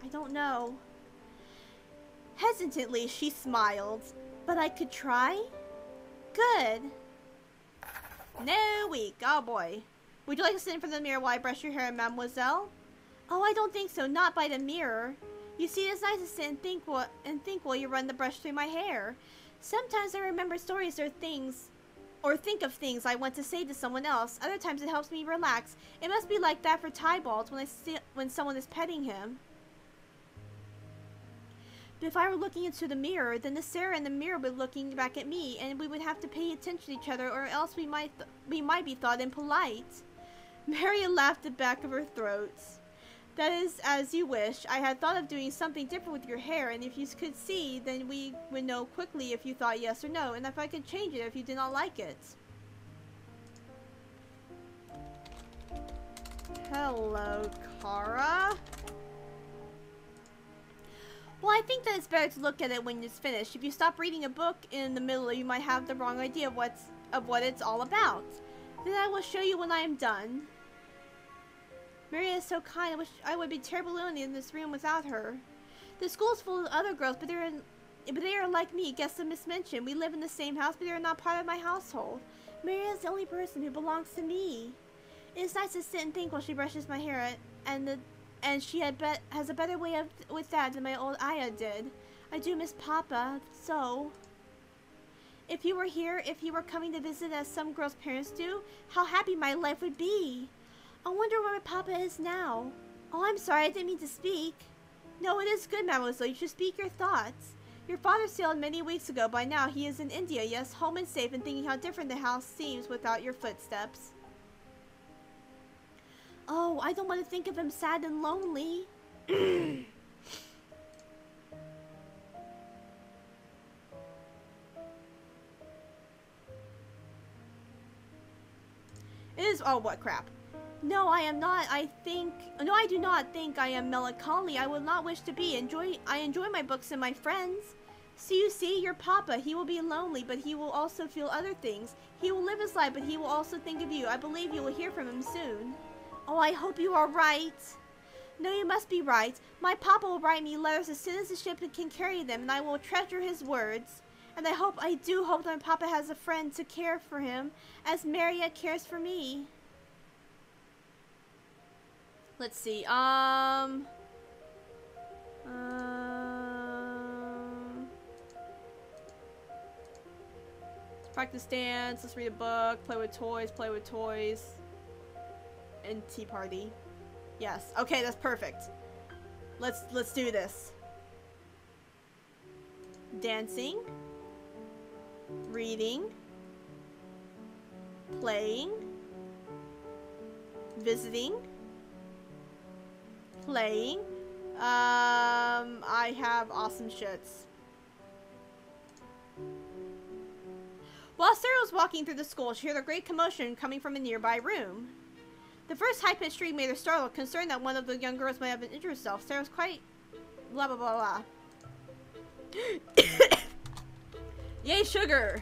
I don't know. Hesitantly, she smiled. But I could try? Good. No weak. Oh boy. Would you like to sit in front of the mirror while I brush your hair, mademoiselle? Oh, I don't think so. Not by the mirror. You see, it's nice to sit and think while you run the brush through my hair. Sometimes I remember stories or things, or think of things I want to say to someone else. Other times it helps me relax. It must be like that for Tybalt when someone is petting him. But if I were looking into the mirror, then the Sarah in the mirror would be looking back at me, and we would have to pay attention to each other, or else we might be thought impolite. Maria laughed at the back of her throat. That is as you wish. I had thought of doing something different with your hair, and if you could see, then we would know quickly if you thought yes or no, and if I could change it if you did not like it. Hello, Kara. Well, I think that it's better to look at it when it's finished. If you stop reading a book in the middle, you might have the wrong idea of what it's all about. Then I will show you when I am done. Maria is so kind. I wish I would be terribly lonely in this room without her. The school is full of other girls, but they are like me, guests of Miss Minchin. We live in the same house, but they are not part of my household. Maria is the only person who belongs to me. It is nice to sit and think while she brushes my hair, and she has a better way with that than my old Aya did. I do miss Papa, so... If you were here, if you were coming to visit as some girls' parents do, how happy my life would be. I wonder where my Papa is now. Oh, I'm sorry, I didn't mean to speak. No, it is good, mademoiselle. You should speak your thoughts. Your father sailed many weeks ago. By now, he is in India, yes, home and safe, and thinking how different the house seems without your footsteps. Oh, I don't want to think of him sad and lonely. It is... Oh, what crap. No, I am not. No, I do not think I am melancholy. I would not wish to be. I enjoy my books and my friends. So you see, your papa, he will be lonely, but he will also feel other things. He will live his life, but he will also think of you. I believe you will hear from him soon. Oh, I hope you are right. No, you must be right. My papa will write me letters as soon as the ship can carry them, and I will treasure his words. And I do hope that my papa has a friend to care for him, as Maria cares for me. Let's see, practice dance, let's read a book, play with toys, and tea party. Yes, okay, that's perfect. Let's do this. Dancing, reading, playing, visiting, playing. I have awesome shits. While Sarah was walking through the school, she heard a great commotion coming from a nearby room. The first high-pitched shriek made her startled, concerned that one of the young girls might have injured herself. Sarah was quite blah blah blah blah. Yay, sugar!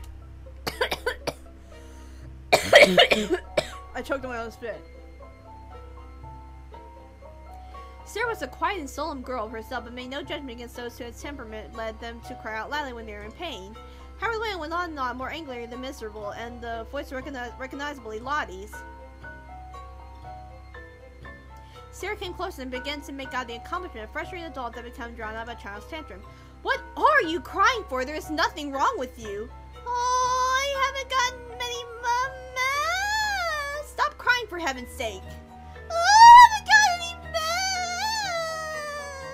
I choked on my own spit. Sarah was a quiet and solemn girl herself, but made no judgment against those whose temperament led them to cry out loudly when they were in pain. However, the way it went on and on, more angry than miserable, and the voice was recognizably Lottie's. Sarah came closer and began to make out the accomplishment of a frustrated adult that had become drowned out by a child's tantrum. What are you crying for? There is nothing wrong with you. Oh, I haven't gotten many mama. Stop crying for heaven's sake. Oh, I haven't got any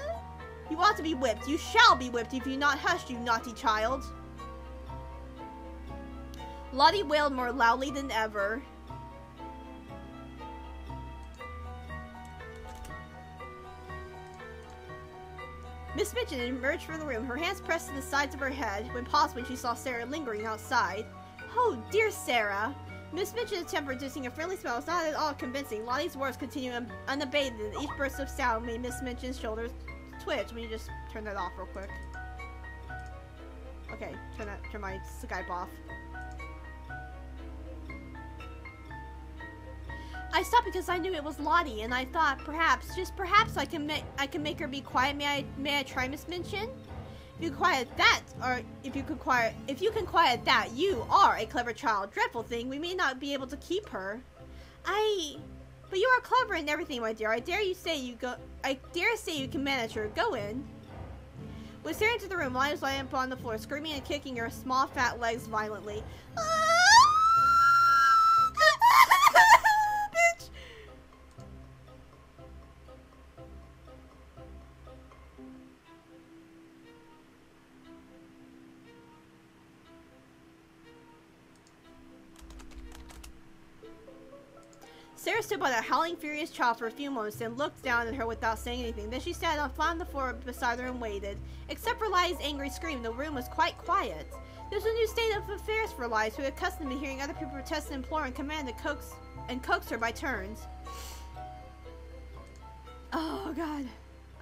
mama. You ought to be whipped. You shall be whipped if you not hushed, you naughty child. Lottie wailed more loudly than ever. Miss Mitchell emerged from the room, her hands pressed to the sides of her head, when paused when she saw Sarah lingering outside. Oh, dear Sarah. Miss Mitchell's temper, producing a friendly smile, was not at all convincing. Lottie's words continued unabated, and each burst of sound made Miss Mitchell's shoulders twitch. Let me just turn that off real quick. Okay, turn my Skype off. I stopped because I knew it was Lottie, and I thought perhaps, just perhaps, I can make her be quiet. May I try, Miss Minchin? If you quiet that, or if you can quiet that, you are a clever child. Dreadful thing, we may not be able to keep her. But you are clever in everything, my dear. I dare say you can manage her. Go in. When Sarah entered the room, Lottie was lying upon the floor, screaming and kicking her small fat legs violently. Sarah stood by the howling, furious child for a few moments, then looked down at her without saying anything. Then she sat on the floor beside her and waited. Except for Lottie's angry scream, the room was quite quiet. This was a new state of affairs for Lottie, who was accustomed to hearing other people protest and implore and command to coax her by turns. Oh, God.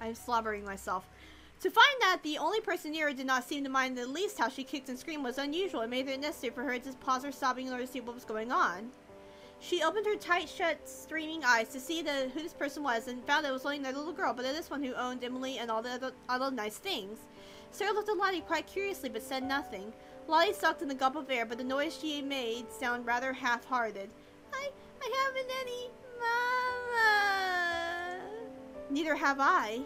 I'm slobbering myself. To find that the only person near her did not seem to mind in the least how she kicked and screamed was unusual. It made it necessary for her to pause her sobbing in order to see what was going on. She opened her tight-shut, streaming eyes to see who this person was, and found it was only another little girl, but it is one who owned Emily and all the other nice things. Sarah looked at Lottie quite curiously, but said nothing. Lottie sucked in a gulp of air, but the noise she made sounded rather half-hearted. I haven't any mama. Neither have I.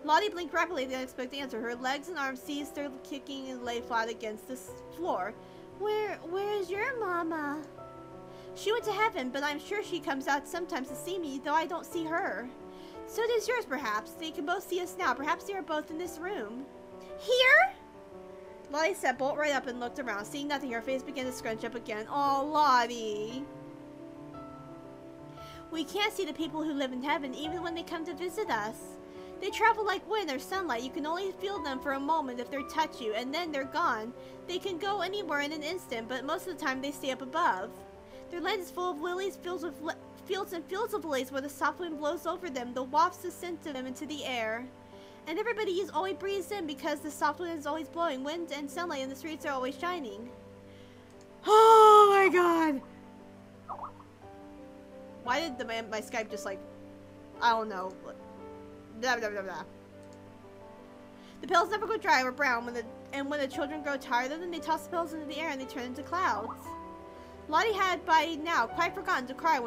Lottie blinked rapidly at the unexpected answer. Her legs and arms ceased their kicking and lay flat against the floor. Where is your mama? She went to heaven, but I'm sure she comes out sometimes to see me, though I don't see her. So does yours, perhaps. They can both see us now. Perhaps they are both in this room. Here? Lottie sat bolt right up and looked around. Seeing nothing, her face began to scrunch up again. Oh, Lottie. We can't see the people who live in heaven, even when they come to visit us. They travel like wind or sunlight. You can only feel them for a moment if they touch you, and then they're gone. They can go anywhere in an instant, but most of the time they stay up above. Their land is full of lilies, fields and fields of lilies where the soft wind blows over them, the wafts the scent of them into the air. And everybody is always breathes in because the soft wind is always blowing. Wind and sunlight and the streets are always shining. Oh my god! Why did my Skype just like, I don't know, blah blah blah blah. The pills never go dry or brown when the children grow tired of them, they toss the pills into the air and they turn into clouds. Lottie had by now quite forgotten to cry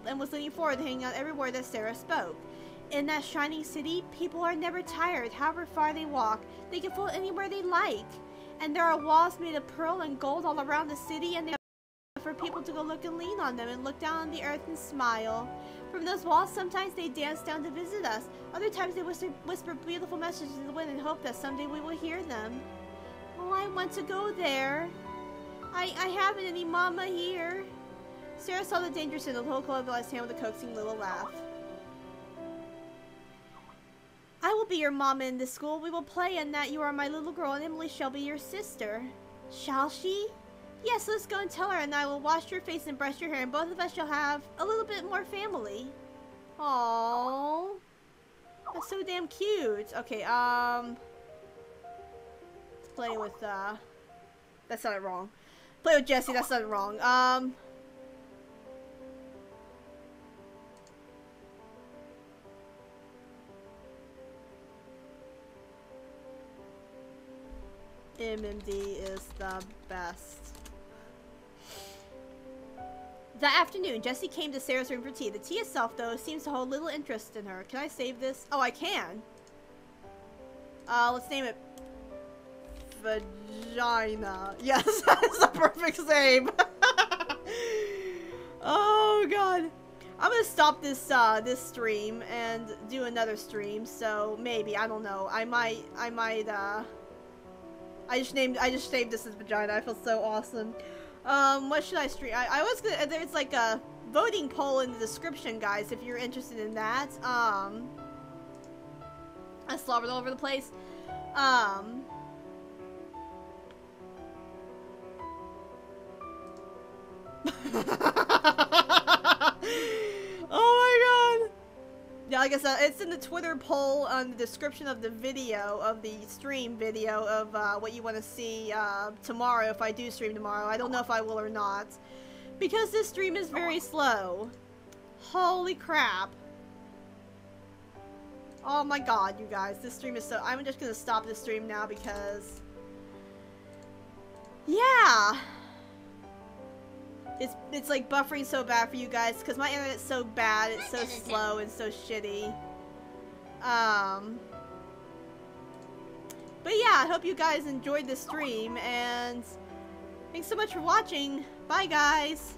and was leaning forward, hanging on every word that Sarah spoke. In that shining city, people are never tired. However far they walk, they can float anywhere they like. And there are walls made of pearl and gold all around the city, and they are for people to go look and lean on them and look down on the earth and smile. From those walls, sometimes they dance down to visit us. Other times they whisper beautiful messages in the wind and hope that someday we will hear them. Oh, I want to go there. I haven't any mama here. Sarah saw the danger in the little clothes hand with a coaxing little laugh. I will be your mama in this school. We will play and that you are my little girl and Emily shall be your sister. Shall she? Yes, let's go and tell her and I will wash your face and brush your hair and both of us shall have a little bit more family. Aww. That's so damn cute. Okay, let's play with, that sounded wrong. Play with Jessie, that sounded wrong. MMD is the best. That afternoon, Jessie came to Sarah's room for tea. The tea itself, though, seems to hold little interest in her. Can I save this? Oh, I can. Let's name it Vagina. Yes, that's the perfect save. Oh god. I'm gonna stop this this stream and do another stream. So maybe, I don't know. I might I just saved this as Vagina. I feel so awesome. What should I stream? I was gonna, there's like a voting poll in the description, guys, if you're interested in that. I slobbered all over the place. Oh my god! Yeah, like I said, it's in the Twitter poll on the description of the video, of the stream video of what you want to see tomorrow if I do stream tomorrow. I don't know if I will or not. Because this stream is very slow. Holy crap. Oh my god, you guys. This stream is so... I'm just going to stop this stream now because... Yeah! It's like buffering so bad for you guys because my internet's so bad, it's so slow and so shitty. But yeah, I hope you guys enjoyed the stream and thanks so much for watching. Bye guys!